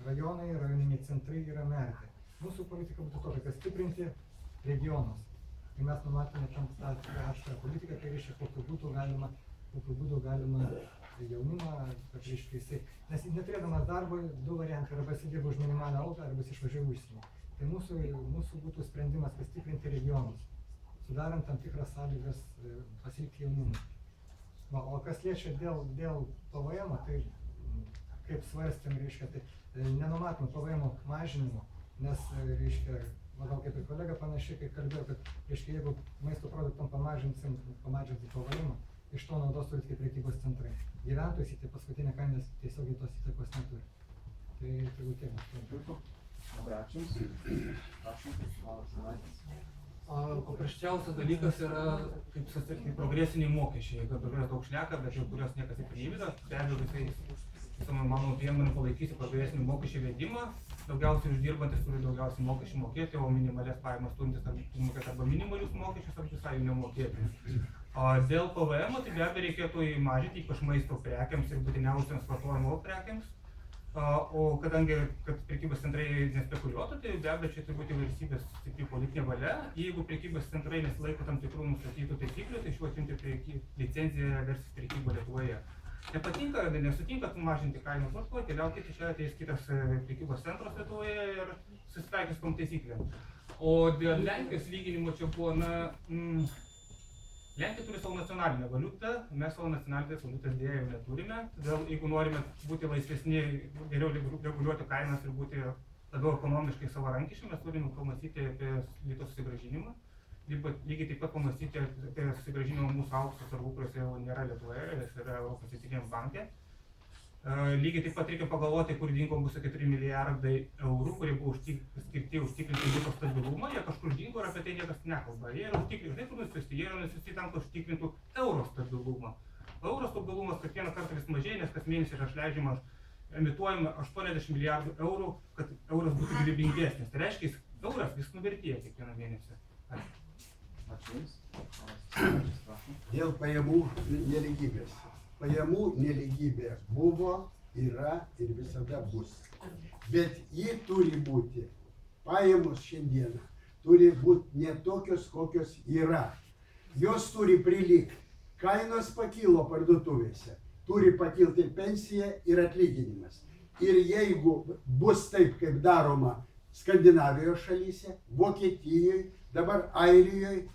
S4: Rajonai, rajoniniai centrai yra merkė. Mūsų politika būtų tokia, kad stiprinti regionus. Tai mes numatome tam atskirą politiką, tai reiškia, kokiu būdu galima jaunimą, kad reiškia jisai, nes neturėdamas darbo, du variantai, arba įsidirba už minimalią algą, arba išvažiuoja užsienį. Tai mūsų būtų sprendimas, kad stiprinti regionus, sudarant tam tikras sąlygas pasilikti jaunimui. O kas liečia dėl PVM, tai kaip svarstėm, reiškia, tai nenumatom PVM mažinimo, nes, reiškia, manau, kaip ir kolega panašiai, kai kalbėjo, kad, reiškia, jeigu maisto produktam pamažinsim PVM, iš to naudos turi tik prekybos centrai. Gyventojai tai paskutinė kaina tiesiogiai tos įtakos neturi. Tai turbūt tiek.
S1: Labai ačiū Jums. Prašom.
S6: Paprasčiausias dalykas yra, kaip sakyti, progresiniai mokesčiai. Jeigu apie daug šneka, bet jau kurios niekas taip neįveda, be abejo visai mano priemonių palaikysi progresinių mokesčių vedimą. Daugiausiai uždirbantis turi daugiausiai mokesčių mokėti, o minimalias pajamas turintis mokėti arba minimalius mokesčius, arba visai jų nemokėti. Dėl PVM tai be abejo reikėtų įmažinti, ypač maisto prekiams ir būtiniausiams vartojimo prekiams. O kadangi prekybos centrai nespekuliuotų, tai be abejo čia turi būti valstybės stipri politinė valia. Jeigu prekybos centrai nesilaiko tam tikrų nustatytų taisyklių, tai šiuo atimti licenciją versis prekyba Lietuvoje. Nesutinka mažinti kainą tvarkoje, keliaukite čia, ateis kitas prekybos centras Lietuvoje ir susitaikys tom taisyklėm. O dėl Lenkijos lyginimo čia buvo, Lenkija turi savo nacionalinę valiutą, mes savo nacionalinės valiutos dėja neturime, todėl jeigu norime būti laisvesni, geriau reguliuoti kainas ir būti labiau ekonomiškai savarankiški, mes turime pamastyti apie lito susigrąžinimą. Lygiai taip pat pamastyti apie susigrąžinimą mūsų aukso sargų, kurios jau nėra Lietuvoje, jos yra Europos centriniam banke. Lygiai taip pat reikia pagalvoti, kur dingo mūsų 4 milijardai eurų, kurie buvo skirti užtikrinti lito stabilumą. Jie kažkur dingo ir apie tai niekas nekalba. Jie yra nusiusti tam, kad užtikrintų euro stabilumą. Euro stabilumas kiekvieną kartą vis mažėja, nes kas mėnesį yra išleidžiama, emituojama 80 milijardų eurų, kad euras būtų gyvybingesnis. Tai reiškia, euras vis nuvertėja kiekvieną mėnesį.
S1: Ačiū Jums.
S5: Dėl pajamų nelygybės. Pajamų nelygybė buvo, yra ir visada bus. Bet ji turi būti, pajamos šiandieną, turi būti ne tokios, kokios yra. Jos turi prilygti. Kainos pakilo parduotuvėse, turi pakilti ir pensija, ir atlyginimas. Ir jeigu bus taip, kaip daroma Skandinavijos šalyse, Vokietijoje, dabar Airijoje,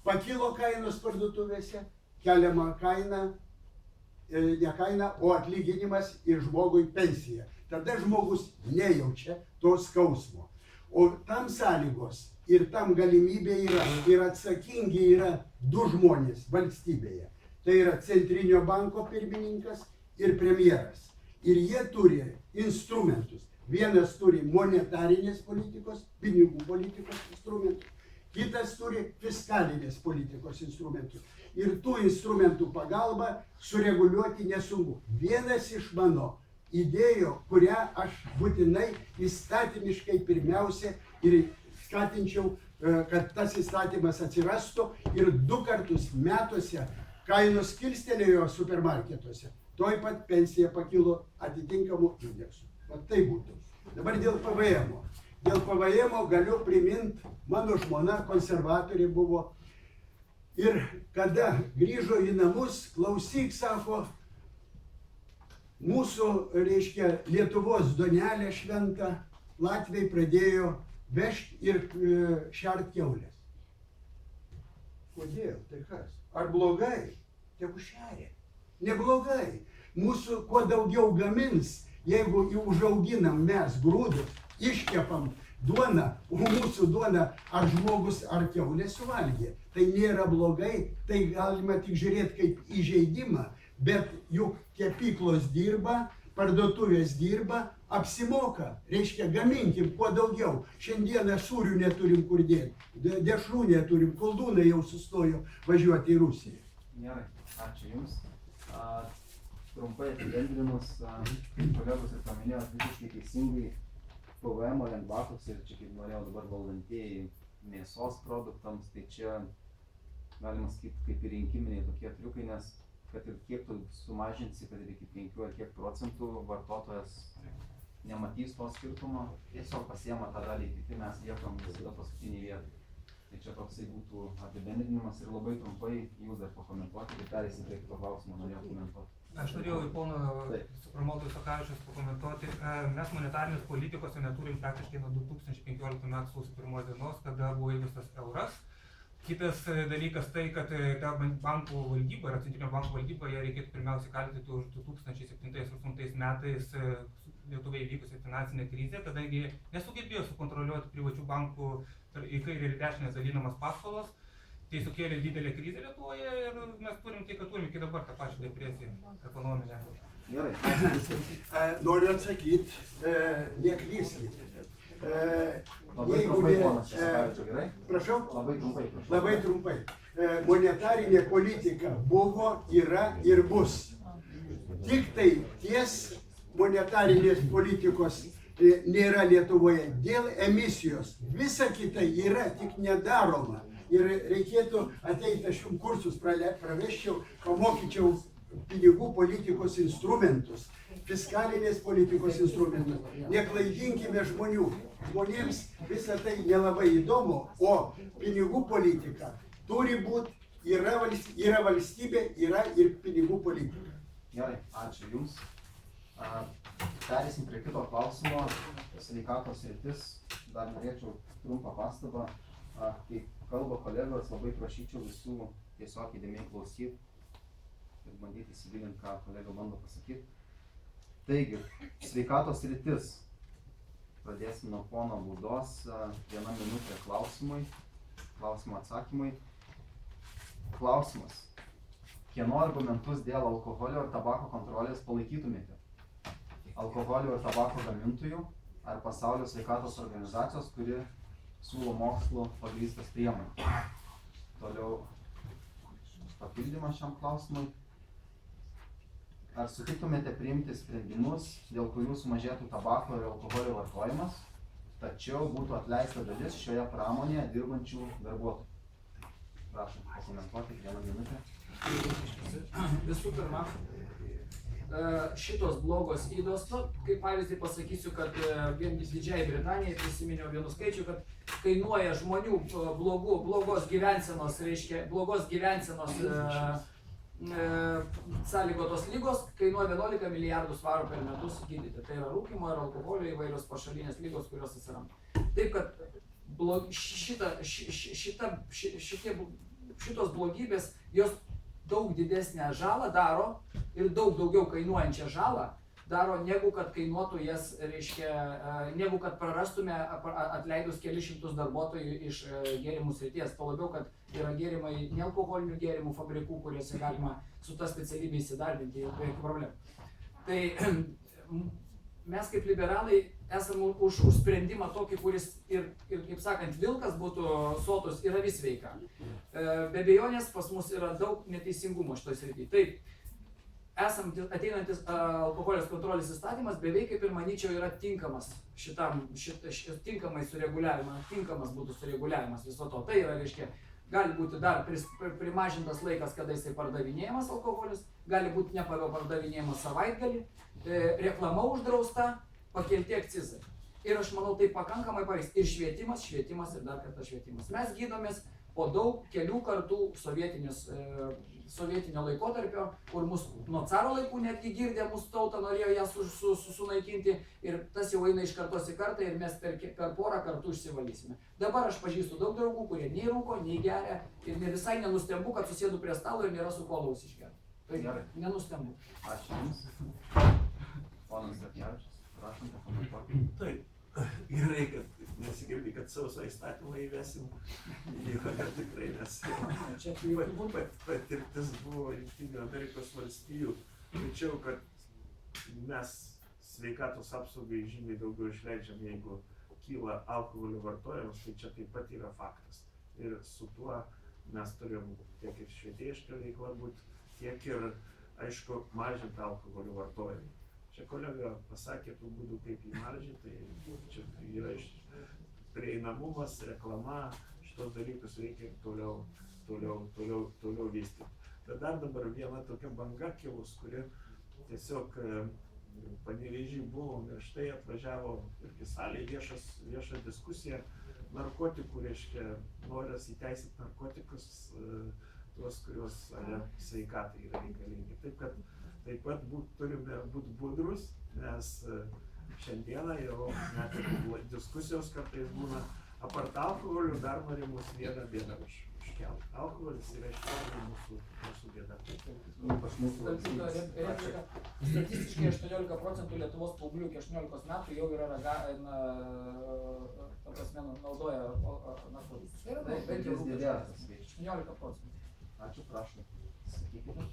S5: pakilo kainos parduotuvėse, keliama kaina, ne kaina, o atlyginimas ir žmogui pensija. Tada žmogus nejaučia to skausmo. O tam sąlygos ir tam galimybė yra, ir atsakingi yra du žmonės valstybėje. Tai yra Centrinio banko pirmininkas ir premjeras. Ir jie turi instrumentus. Vienas turi monetarinės politikos, pinigų politikos instrumentus, kitas turi fiskalinės politikos instrumentus. Ir tų instrumentų pagalba sureguliuoti nesunku. Vienas iš mano idėjų, kurią aš būtinai įstatymiškai pirmiausia ir skatinčiau, kad tas įstatymas atsirastų ir 2 kartus metuose kainos kilstelėjo supermarketuose. Toj pat pensija pakilo atitinkamų indeksų. O tai būtų. Dabar dėl PVM. Dėl PVM galiu priminti, mano žmona konservatorė buvo. Ir kada grįžo į namus, klausyk, sako, mūsų, reiškia, Lietuvos duonelė šventa, Latviai pradėjo vežti ir šert kiaulės. Kodėl? Tai kas? Ar blogai? Tegu šeria. Neblogai. Mūsų kuo daugiau gamins, jeigu užauginam mes grūdus, iškepam duoną, o mūsų duoną ar žmogus ar kiaulė suvalgė. Tai nėra blogai, tai galima tik žiūrėti kaip įžeidimą, bet juk kepyklos dirba, parduotuvės dirba, apsimoka. Reiškia, gaminkim kuo daugiau. Šiandieną sūrių neturim kur dėti, dešrų neturim, koldūnai jau sustojo važiuoti į Rusiją.
S1: Gerai, ačiū Jums. Trumpai apibendrinus, kolegos ir paminėjo visiškai teisingai PVM lengvatos ir čia kaip norėjau dabar valdantieji mėsos produktams, tai čia galima sakyti kaip ir rinkiminiai tokie triukai, nes kad ir kiek tu sumažinsi, kad ir iki 5 ar kiek procentų vartotojas nematys to skirtumo, tiesiog pasiema tą dalį, kiti mes liekam visada paskutinį vietą. Tai čia toksai būtų apibendrinimas ir labai trumpai jūs dar pakomentuoti ir perėsim prie kito klausimo, norėjau komentuoti.
S6: Aš norėjau į pono Supramoto Sakavičiaus pakomentuoti. Mes monetarinės politikos neturim praktiškai nuo 2015 m. sausio 1 dienos, kada buvo įvestas euras. Kitas dalykas tai, kad ta bankų valdyba, yra Centrinio banko valdyba, ją reikėtų pirmiausiai kaltinti už 2007-2008 metais Lietuvoje įvykusią finansinę krizę, kadangi nesugebėjo sukontroliuoti privačių bankų į kairę ir dešinę dalinamas paskolas. Tai sukėlė didelę krizę Lietuvoje ir mes turim tai, kad turim iki dabar tą pačią depresiją ekonominę.
S1: Gerai.
S5: Noriu atsakyti, neklyskite.
S1: Labai trumpai, ponas Sakavičiau, gerai?
S5: Prašau?
S1: Labai trumpai, prašau.
S5: Labai trumpai. Monetarinė politika buvo, yra ir bus. Tik tai ties monetarinės politikos nėra Lietuvoje dėl emisijos. Visa kita yra, tik nedaroma. Ir reikėtų ateiti, aš jums kursus praveščiau, pamokyčiau pinigų politikos instrumentus, fiskalinės politikos instrumentus. Neklaidinkime žmonių. Žmonėms visą tai nelabai įdomu, o pinigų politika turi būti, yra valstybė, yra ir pinigų politika.
S1: Gerai, ačiū Jums. Perėsim prie kito klausimo, sveikatos sritis. Dar norėčiau trumpą pastabą. Kaip kalba kolegos, labai prašyčiau visų tiesiog įdėmiai klausyti ir bandyti įsigilinti, ką kolega bando pasakyti. Taigi, sveikatos sritis. Pradėsim nuo pono Būdos, 1 minutė klausimų atsakymui. Klausimas. Kieno argumentus dėl alkoholio ir tabako kontrolės palaikytumėte? Alkoholio ir tabako gamintojų ar Pasaulio sveikatos organizacijos, kuri siūlo mokslu pagrįstas priemonės? Toliau papildymas šiam klausimui. Ar sutiktumėte priimti sprendimus, dėl kurių sumažėtų tabako ir alkoholio vartojimas, tačiau būtų atleista dalis šioje pramonėje dirbančių darbuotojų? Prašom, pakomentuoti 1 minutę.
S2: Visų pirma, šitos blogos ydos, kaip pavyzdį pasakysiu, kad vien Didžiajai Britanijai prisiminiau vienu skaičiu, kad kainuoja žmonių blogos gyvensenos sąlygotos lygos, kainuoja 11 milijardų svarų per metus gydyti. Tai yra rūkymo ir alkoholio įvairios pašalinės lygos, kurios atsiranda. Taip, kad šitos blogybės, jos daug didesnę žalą daro ir daug daugiau kainuojančią žalą daro, negu kad kainuotų jas, negu kad prarastume atleidus kelis šimtus darbuotojų iš gėrimų srities. Tuo labiau, kad yra gėrimai nealkoholinių gėrimų fabrikų, kuriuose galima su ta specialybė įsidarbinti ir be jokių problemų. Tai mes kaip liberalai esame už sprendimą tokį, kuris ir kaip sakant, vilkas būtų sotus ir avis sveika. Be abejonės pas mus yra daug neteisingumo šitoj srityje. Taip, ateinantis alkoholės kontrolės įstatymas beveik, kaip ir manyčiau, yra tinkamas tinkamai sureguliavimas, tinkamas būtų sureguliavimas viso to. Tai yra, reiškia, gali būti dar primažintas laikas, kada jisai pardavinėjamas alkoholis, gali būti nepardavinėjamas savaitgalį, reklama uždrausta, pakelti akcizai. Ir aš manau, tai pakankamai pavyks. Ir švietimas ir dar kartą švietimas. Mes gydomės po kelių kartų sovietinio laikotarpio, kur mus nuo caro laikų netgi girdė, mūsų tautą norėjo ją sunaikinti, ir tas jau eina iš kartos į kartą ir mes per porą kartų išsivalysime. Dabar aš pažįstu daug draugų, kurie nei rūko, nei geria, ir ne visai nenustembu, kad susėdu prie stalo ir nėra su ko alaus išgerti. Tai nenustembu.
S1: Ačiū Jums. Ponas Zatkevičius, prašom, pakomentuoti.
S3: Taip, gerai, kad nesigirdi, kad sausą įstatymą įvesim. Ir tikrai, nes patirtis buvo Jungtinių Amerikos valstijų. Tačiau, kad mes sveikatos apsaugai žymiai daugiau išleidžiam, jeigu kyla alkoholio vartojimas, tai čia taip pat yra faktas. Ir su tuo mes turim tiek ir švietėjišką veiklą būti, tiek ir, aišku, mažinti alkoholio vartojimą. Čia kolega pasakė tų būdų, kaip jį mažinti, tai čia yra prieinamumas, reklama, šitos dalykus reikia toliau vystyti. Bet dar dabar viena tokia banga kilus, kuri tiesiog Panevėžy buvo ir štai atvažiavo irgi salėje vieša diskusija narkotikų, reiškia, noras įteisinti narkotikus, tuos, kurios sveikatai yra reikalingi. Taip pat turime būti budrus, nes šiandieną jau net diskusijos kartais būna apart alkoholių, dar nori mūsų vieną bėdą užkelti. Alkoholis yra iš tikrųjų mūsų bėda.
S2: Statistiškai 18% Lietuvos paauglių iki 18 metų jau yra naudoja narkotikus. Tai yra bent jau 18%.
S1: Ačiū, prašom. Sakykite.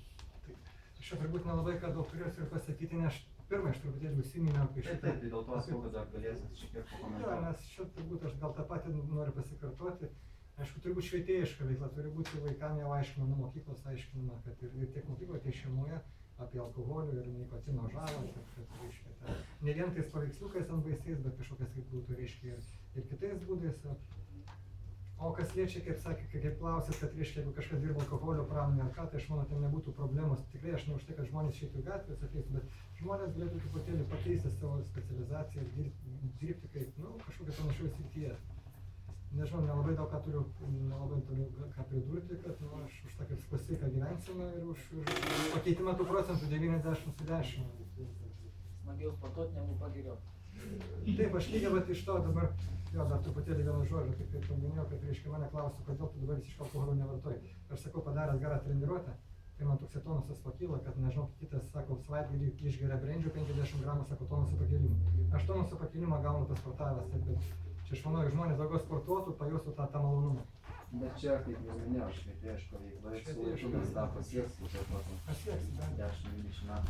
S4: Aš turbūt nelabai ką daug turėsiu ir pasakyti, nes pirmą aš truputėlį užsiminiau apie šitą.
S1: Taip, dėl to aš kad dar galėsit šiek tiek pakomentuoti.
S4: Nes čia turbūt aš gal tą patį noriu pasikartoti. Aišku, turbūt švietėjiška veikla turi būti vaikam jau aiškinama, mokyklos aiškinama, kad ir tiek mokykloje, tiek šeimoje apie alkoholio ir nikotino žalą, kad reiškia, ne vien tais paveiksliukais ant baisiais, bet kažkokias kaip būtų, reiškia, ir kitais būdais. O kas liečia, kaip sakė, kaip klausėt, kad reiškia, jeigu kažkas dirba alkoholio pramonė ar ką, tai aš manau, ten nebūtų problemos. Tikrai aš ne už tai, kad žmonės išeitų į gatvę, sakysiu, bet žmonės galėtų truputėlį pakeisti savo specializaciją ir dirbti kaip, kažkokia panašioje srityje. Nežinau, nelabai daug ką turiu ką pridurti, kad aš už tą kaip sveiką gyvenseną ir už pakeitimą tų procentų 90-10.
S2: Smagiau sportuoti negu pagiriau.
S4: Taip, aš lygiai, bet iš to dabar, dar truputėlį vieną žodžią, tai kaip paminėjau, kad reiškia mane klaustų, kodėl tu dabar visiškai alkoholio nevartoji. Aš sakau, padaręs gerą treniruotę, tai man toksai tonusas pakyla, kad nežinau, kitas, sako, savaitgalį išgeria brendžių 50 gramų, sako, tonuso pakilimą. Aš tonuso pakilimą gaunu pasportavęs, taip, bet čia aš manau, žmonės daugiau sportuotų, pajustų tą malonumą.
S1: Bet čia, kaip jau minėjau, švietėjiška veikla, ir su laiku mes tą pasieksim, tai
S4: Pasieks, bent.
S1: 10-20 metų.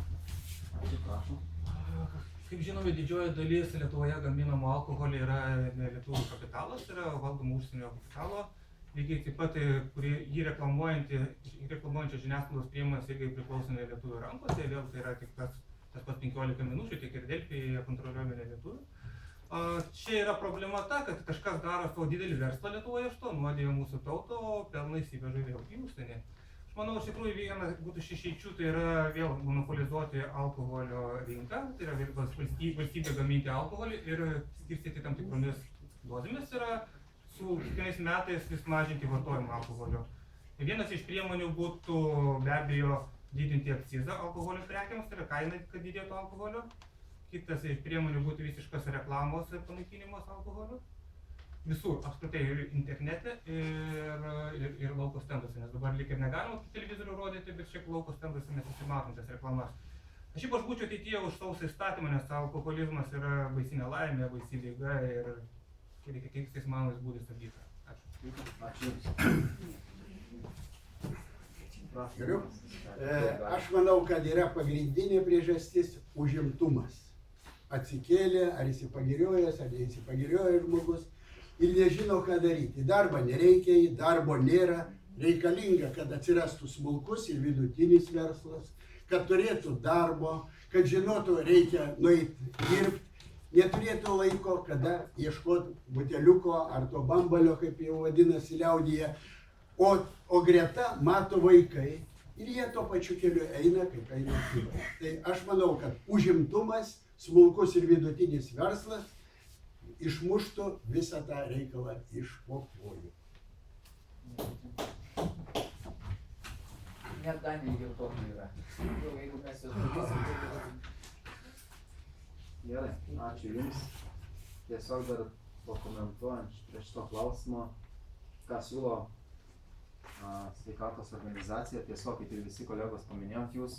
S1: Ačiū, prašom.
S6: Kaip žinome, didžioji dalis Lietuvoje gaminamo alkoholio yra ne lietuvių kapitalas, yra valdomų užsienio kapitalo. Lygiai taip pat, kurie jį reklamuojančios žiniasklaidos priemonės irgi priklauso ne lietuvių rankose, tai vėl tai yra tik tas pats 15 minučių, tiek ir Delfyje kontroliuojami ne lietuvių. Čia yra problema ta, kad kažkas daro savo didelį verslą Lietuvoje iš to, nuodija mūsų tautą, o pelną įsiveža vėl į užsienį. Aš manau, iš tikrųjų, vienas būtų iš išeičių, tai yra vėl monopolizuoti alkoholio rinką, tai yra valstybė gaminti alkoholį ir skirstyti tam tikromis dozėmis yra su kiekvienais metais vis mažinti vartojimą alkoholio. Vienas iš priemonių būtų be abejo didinti akcizą alkoholio prekiams, tai yra kaina, kad didėtų alkoholio. Kitas iš priemonių būtų visiškas reklamos panaikinimas alkoholio. Visur, apskritai ir internete, ir lauko stenduose, nes dabar lyg ir negalima televizorių rodyti, bet šiek lauko stenduose mes visi matom tas reklamas. Aš būčiau ateityje už sausą įstatymą, nes alkoholizmas yra baisi nelaimė, baisi liga ir reikia kiekvienais įmanomais būdais stabdyti. Ačiū.
S1: Ačiū Jums.
S5: Geriau? Aš manau, kad yra pagrindinė priežastis užimtumas. Atsikėlė, ar įsipagiriojęs, ar neįsipagiriojęs žmogus ir nežino, ką daryti. Darbo nereikia, darbo nėra, reikalinga, kad atsirastų smulkus ir vidutinis verslas, kad turėtų darbo, kad žinotų, reikia nueiti dirbti, neturėtų laiko, kada ieškoti buteliuko ar to bambalio, kaip jau vadinasi liaudyje, o greta mato vaikai ir jie tuo pačiu keliu eina, kaip eina tėvai. Tai aš manau, kad užimtumas, smulkus ir vidutinis verslas išmuštų visą tą reikalą iš po kojų.
S2: Net Danijai girtuoklių yra. Jeigu mes juos matysim, tai...
S1: Gerai, ačiū Jums. Tiesiog dar pakomentuojant prie šito klausimo, ką siūlo sveikatos organizacija, tiesiog kaip ir visi kolegos paminėjot jūs,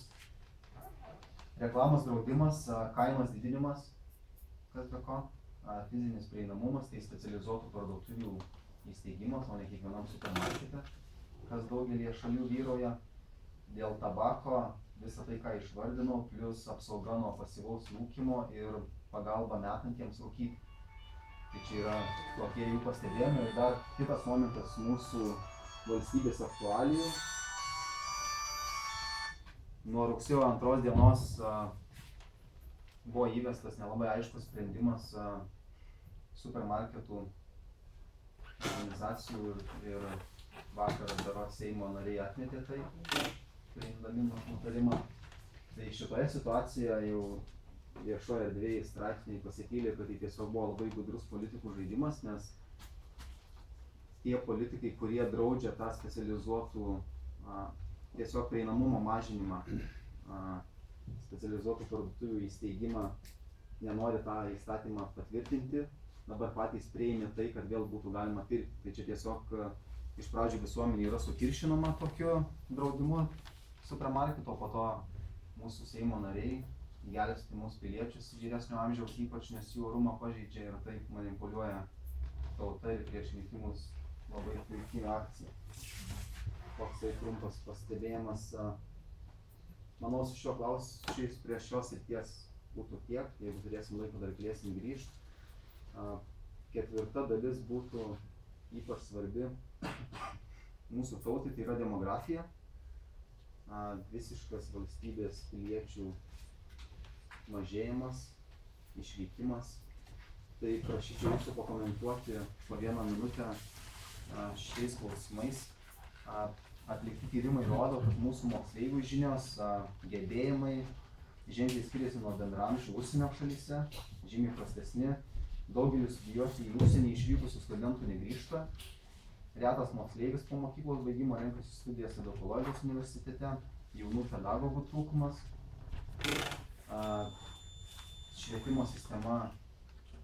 S1: reklamos draudimas, kainos didinimas, kas be ko, fizinis prieinamumas, tai specializuotų parduotuvių įsteigimas, o ne kiekvienam supermarkete, kas daugelį šalių vyrauja. Dėl tabako visą tai, ką išvardinau, plus apsauga nuo pasyvaus rūkymo ir pagalba metantiems rūkyti. Tai čia yra tokie jų pastebėjimai. Ir dar kitas momentas mūsų valstybės aktualijų. Nuo rugsėjo 2 dienos buvo įvestas nelabai aiškus sprendimas supermarketų organizacijų ir vakar berods Seimo nariai atmetė tai, priimdami nutarimą. Tai šitoje situacijoje jau viešoje erdvėje straipsniai pasipylė, kad tai tiesiog buvo labai gudrus politikų žaidimas, nes tie politikai, kurie draudžia tą specializuotų tiesiog prieinamumo mažinimą, specializuotų parduotuvių įsteigimą, nenori tą įstatymą patvirtinti, dabar patys priėmė tai, kad vėl būtų galima pirkti. Tai čia tiesiog iš pradžių visuomenė yra sukiršinama tokiu draudimu supermarketo, o po to mūsų Seimo nariai gelbsti mūsų piliečius vyresnio amžiaus, ypač nes jų orumą pažeidžia ir taip manipuliuoja tauta ir prieš rinkimus labai puikia akcija. Toksai trumpas pastebėjimas. Manau, su šiuo klausimu prie šios srities būtų tiek, jeigu turėsim laiko, dar galėsim grįžti. Ketvirta dalis būtų ypač svarbi mūsų tautai, tai yra demografija, visiškas valstybės piliečių mažėjimas, išvykimas. Tai prašyčiau jūsų pakomentuoti po 1 minutę šiais klausimais. Atlikti tyrimai rodo, kad mūsų moksleivių žinios, gebėjimai ženkliai skiriasi nuo bendraamžių užsienio šalyse, žymiai prastesni. Daugelis studijuoti į užsienį išvykusių studentų negrįžta. Retas moksleivis po mokyklos baigimo renkasi studijas Edukologijos universitete, jaunų pedagogų trūkumas. Švietimo sistema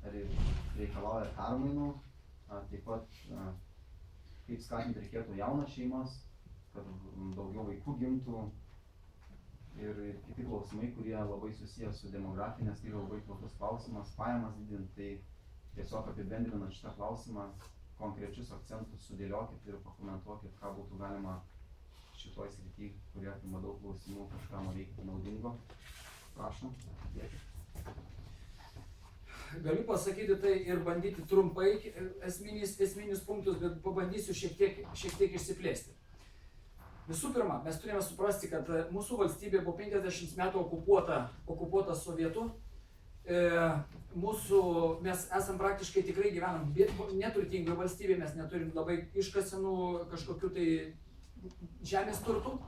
S1: reikalauja permainų, taip pat kaip skatinti reikėtų jaunas šeimas, kad daugiau vaikų gimtų ir kiti klausimai, kurie labai susijęs su demografija, nes tai yra labai platus klausimas, pajamas didinti, tai tiesiog apibendrinant šitą klausimą, konkrečius akcentus sudėliokit ir pakomentuokit, ką būtų galima šitoj srity, kurie apima daug klausimų, kažką nuveikti naudingo. Prašom.
S2: Galiu pasakyti tai ir bandyti trumpai esminius punktus, bet pabandysiu šiek tiek išsiplėsti. Visų pirma, mes turime suprasti, kad mūsų valstybė buvo 50 metų okupuota sovietų. Mes esam praktiškai tikrai gyvenam neturtingoje valstybėje, mes neturim labai iškasenų kažkokių tai žemės turtų.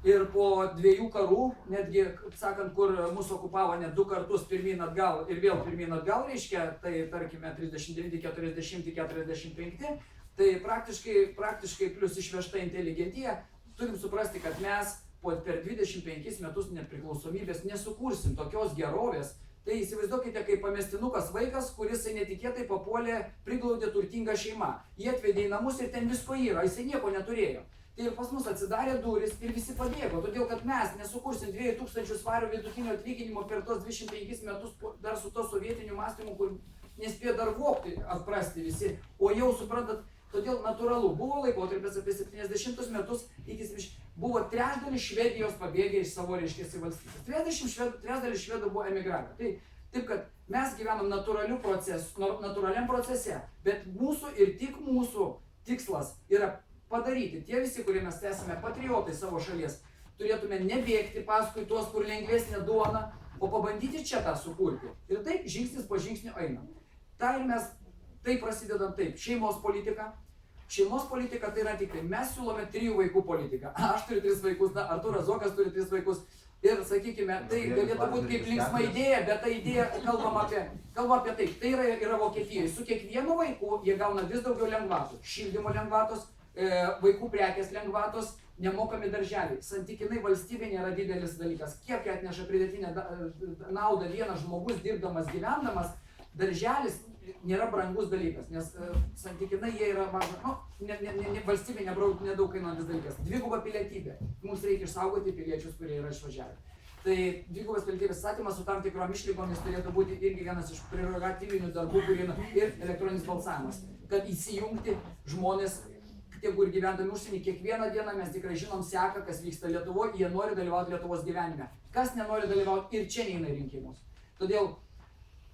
S2: Ir po 2 karų, netgi, sakant, kur mūsų okupavo net 2 kartus pirmyn atgal ir vėl pirmyn atgal, reiškia, tai tarkime 39, 40, 45, tai praktiškai plus išvežta inteligentija, turim suprasti, kad mes per 25 metus nepriklausomybės nesukursim tokios gerovės. Tai įsivaizduokite, kaip pamestinukas vaikas, kuris netikėtai papuolė, priglaudė turtingą šeimą. Jie atvedė į namus ir ten visko yra, jisai nieko neturėjo. Tai ir pas mus atsidarė duris ir visi pabėgo, todėl kad mes nesukursim 2000 svarų vidutinio atlyginimo per tos 25 metus dar su to sovietiniu mąstymu, kur nespėjo dar vokti, atprasti visi, o jau suprantat, todėl natūralu, buvo laikotarpis apie 70 metus, buvo trečdalis Švedijos pabėgę iš savo reiškėsi valstybės, trečdalis švedų buvo emigravę. Taip, kad mes gyvenam natūraliam procese, bet mūsų ir tik mūsų tikslas yra padaryti. Tie visi, kurie mes esame patriotai savo šalies, turėtume nebėgti paskui tuos, kur lengvesnė duona, o pabandyti čia tą sukurti. Ir taip žingsnis po žingsnio einam. Tai mes, tai prasidedam taip, šeimos politika. Šeimos politika tai yra tik tai, mes siūlome 3 vaikų politiką. Aš turiu 3 vaikus, Artūras Zokas turi 3 vaikus. Ir sakykime, tai galėtų būti kaip linksma idėja, bet ta idėja kalbam apie tai. Tai yra Vokietijoje. Su kiekvienu vaiku jie gauna vis daugiau lengvatų. Šildymo lengvatos, vaikų prekės lengvatos, nemokami darželiai. Santykinai valstybė nėra didelis dalykas. Kiek atneša pridėtinę naudą vienas žmogus dirbdamas, gyvendamas, darželis nėra brangus dalykas, nes santykinai jie yra valstybė nedaug kainuojantis dalykas. Dviguba pilietybė. Mums reikia išsaugoti piliečius, kurie yra išvažiavę. Tai dvigubas pilietybės įstatymas su tam tikrom išlygomis turėtų būti irgi vienas iš prerogatyvinių darbų, ir elektroninis balsavimas, kad įsijungti žmonės, tie, kur gyvendami užsienį, kiekvieną dieną mes tikrai žinom, seka, kas vyksta Lietuvoje, jie nori dalyvauti Lietuvos gyvenime. Kas nenori dalyvauti ir čia neina į rinkimus. Todėl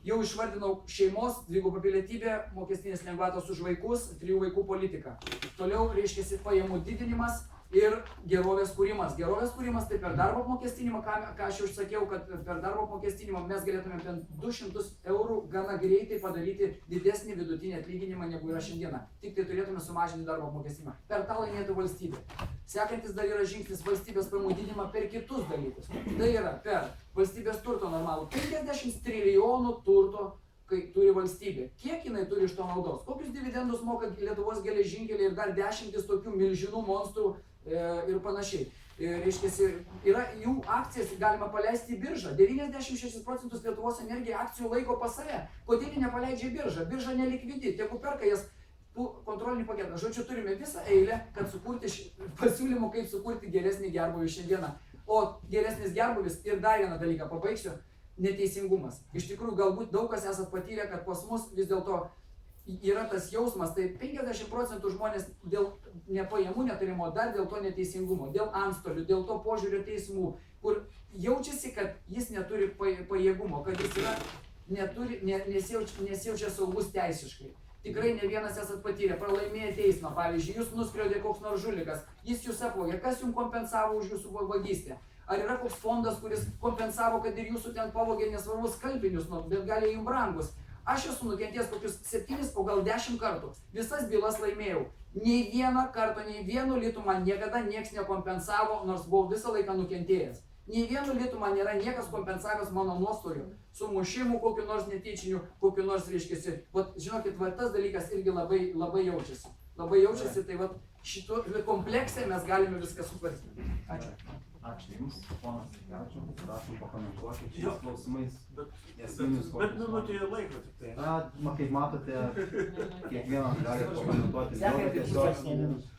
S2: jau išvardinau šeimos, dvigubą pilietybę, mokestinės lengvatos už vaikus, 3 vaikų politika. Toliau reiškiasi pajamų didinimas ir gerovės kūrimas. Gerovės kūrimas tai per darbo apmokestinimą, ką aš jau išsakiau, kad per darbo apmokestinimą mes galėtume per 200 eurų gana greitai padaryti didesnį vidutinį atlyginimą negu yra šiandieną. Tik tai turėtume sumažinti darbo apmokestinimą. Per tą laimėtų valstybė. Sekantis dar yra žingsnis valstybės pajamų didinimą per kitus dalykus. Tai yra per valstybės turto normalų. 50 trilijonų turto kai turi valstybė. Kiek jinai turi iš to naudos? Kokius dividendus moka Lietuvos geležinkeliai ir dar 10 tokių milžinų monstrų ir panašiai. Reiškiasi, jų akcijas galima paleisti į biržą. 96% Lietuvos energija akcijų laiko pas save. Kodėl jie nepaleidžia į biržą? Birža nelikvidi, tegu perka jas kontrolinį paketą. Žodžiu, turime visą eilę, kad sukurti pasiūlymų, kaip sukurti geresnį gerbuvį šiandieną. O geresnis gerbuvis, ir dar vieną dalyką pabaigsiu, neteisingumas. Iš tikrųjų, galbūt daug kas esat patyrę, kad pas mus vis dėlto yra tas jausmas, tai 50% žmonės dėl nepajamų neturimo, dar dėl to neteisingumo, dėl antstolių, dėl to požiūrio teismų, kur jaučiasi, kad jis neturi pajėgumo, kad jis nesijaučia saugus teisiškai. Tikrai ne vienas esat patyrę, pralaimėję teismą, pavyzdžiui, jūs nuskriaudė koks nors žulikas, jis jūs apvogė, kas jums kompensavo už jūsų vagystę? Ar yra koks fondas, kuris kompensavo, kad ir jūsų ten pavogė nesvarbus skalbinius, bet gali jums brangus? Aš esu nukentėjęs kokius 7, o gal 10 kartų. Visas bylas laimėjau. Nei vieną kartą, nei vienu litų man niekada nieks nekompensavo, nors buvau visą laiką nukentėjęs. Nei vienu litų man nėra niekas kompensavęs mano nuostolių. Sumušimų kokiu nors netyčiniu, kokiu nors reiškiasi. Vat, žinokit, tas dalykas irgi labai jaučiasi. Labai jaučiasi, tai vat šito komplekse mes galime viską sutvarkyti. Ačiū.
S1: Ačiū Jums, ponas Rinkevičiau, prašom pakomentuoti
S3: Jo.
S1: šiais klausimais.
S3: Bet
S1: Esminius
S3: minutė laiko tik tai.
S1: Na, kaip matote, kiekvienas gali pakomentuoti,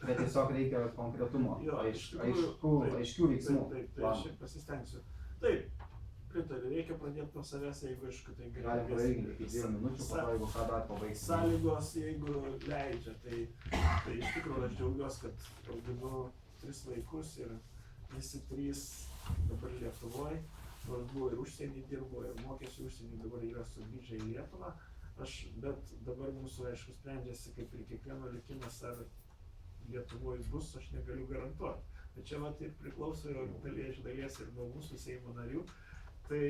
S1: bet tiesiog reikia konkretumo,
S3: Jo, iš tikrųjų,
S1: aiškių veiksmų.
S3: Taip, aš ir pasistengsiu. Taip, pritariu, reikia pradėti nuo savęs, jeigu aišku tai
S1: Galim prailginti iki 2 minučių, po to jeigu ką dar pabaigsim.
S3: Sąlygos, jeigu leidžia, tai iš tikrųjų aš džiaugiuosi, kad auginu 3 vaikus ir visi 3 dabar Lietuvoje, nors buvo ir užsienį dirbo, ir mokėsi užsienį, dabar yra sugrįžę į Lietuvą. Bet dabar mūsų, aišku, sprendžiasi kaip ir kiekvieno likimas, ar Lietuvoje bus, aš negaliu garantuoti. Bet čia vat ir priklauso iš dalies ir nuo mūsų Seimo narių. Tai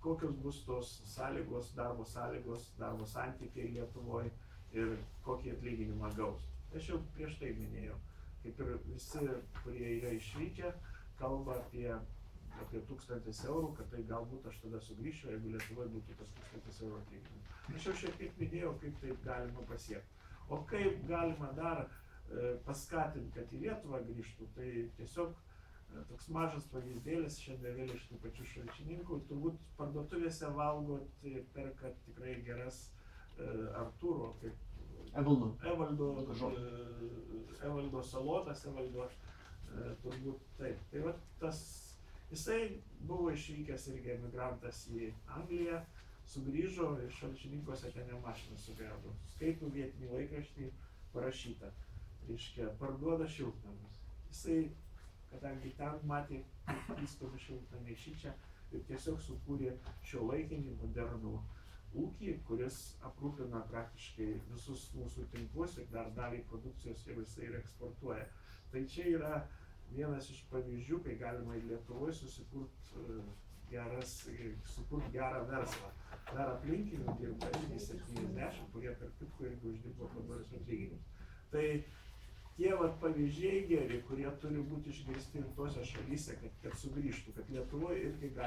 S3: kokios bus tos sąlygos, darbo santykiai Lietuvoje ir kokį atlyginimą gaus. Aš jau prieš tai minėjau, kaip ir visi, kurie yra išvykę, kalba apie 1000 eurų, kad tai galbūt aš tada sugrįšiu, jeigu Lietuvoje būtų tas 1000 eurų atlyginimas. Aš jau šiek tiek minėjau, kaip taip galima pasiekti. O kaip galima dar paskatinti, kad į Lietuvą grįžtų, tai tiesiog toks mažas pavyzdėlis, šiandien vėl iš tų pačių šalčininkų, turbūt parduotuvėse valgot ir perkat tikrai geras Artūro, kaip Evaldo salotas, turbūt taip. Tai va tas, jisai buvo išvykęs irgi emigrantas į Angliją, sugrįžo ir šalčininkuose ten mašiną sugedo. Skaitų vietinį laikraštį parašyta, reiškia, parduoda šiltnamius. Jisai, kadangi ten matė, įstomi šiltnamiai šičia ir tiesiog sukūrė šiuolaikinį modernų ūkį, kuris aprūpina praktiškai visus mūsų tinklus ir dar dalį produkcijos jau jisai ir eksportuoja. Tai čia yra vienas iš pavyzdžių, kai galima ir Lietuvoje susikurt gerą verslą. Dar aplinkinių dirba irgi 70, kurie tarp kitko irgi uždirbo padorius atlyginimus. Tai tie pavyzdžiai geri, kurie turi būti išgirsti ir tose šalyse, kad sugrįžtų, kad Lietuvoje irgi gali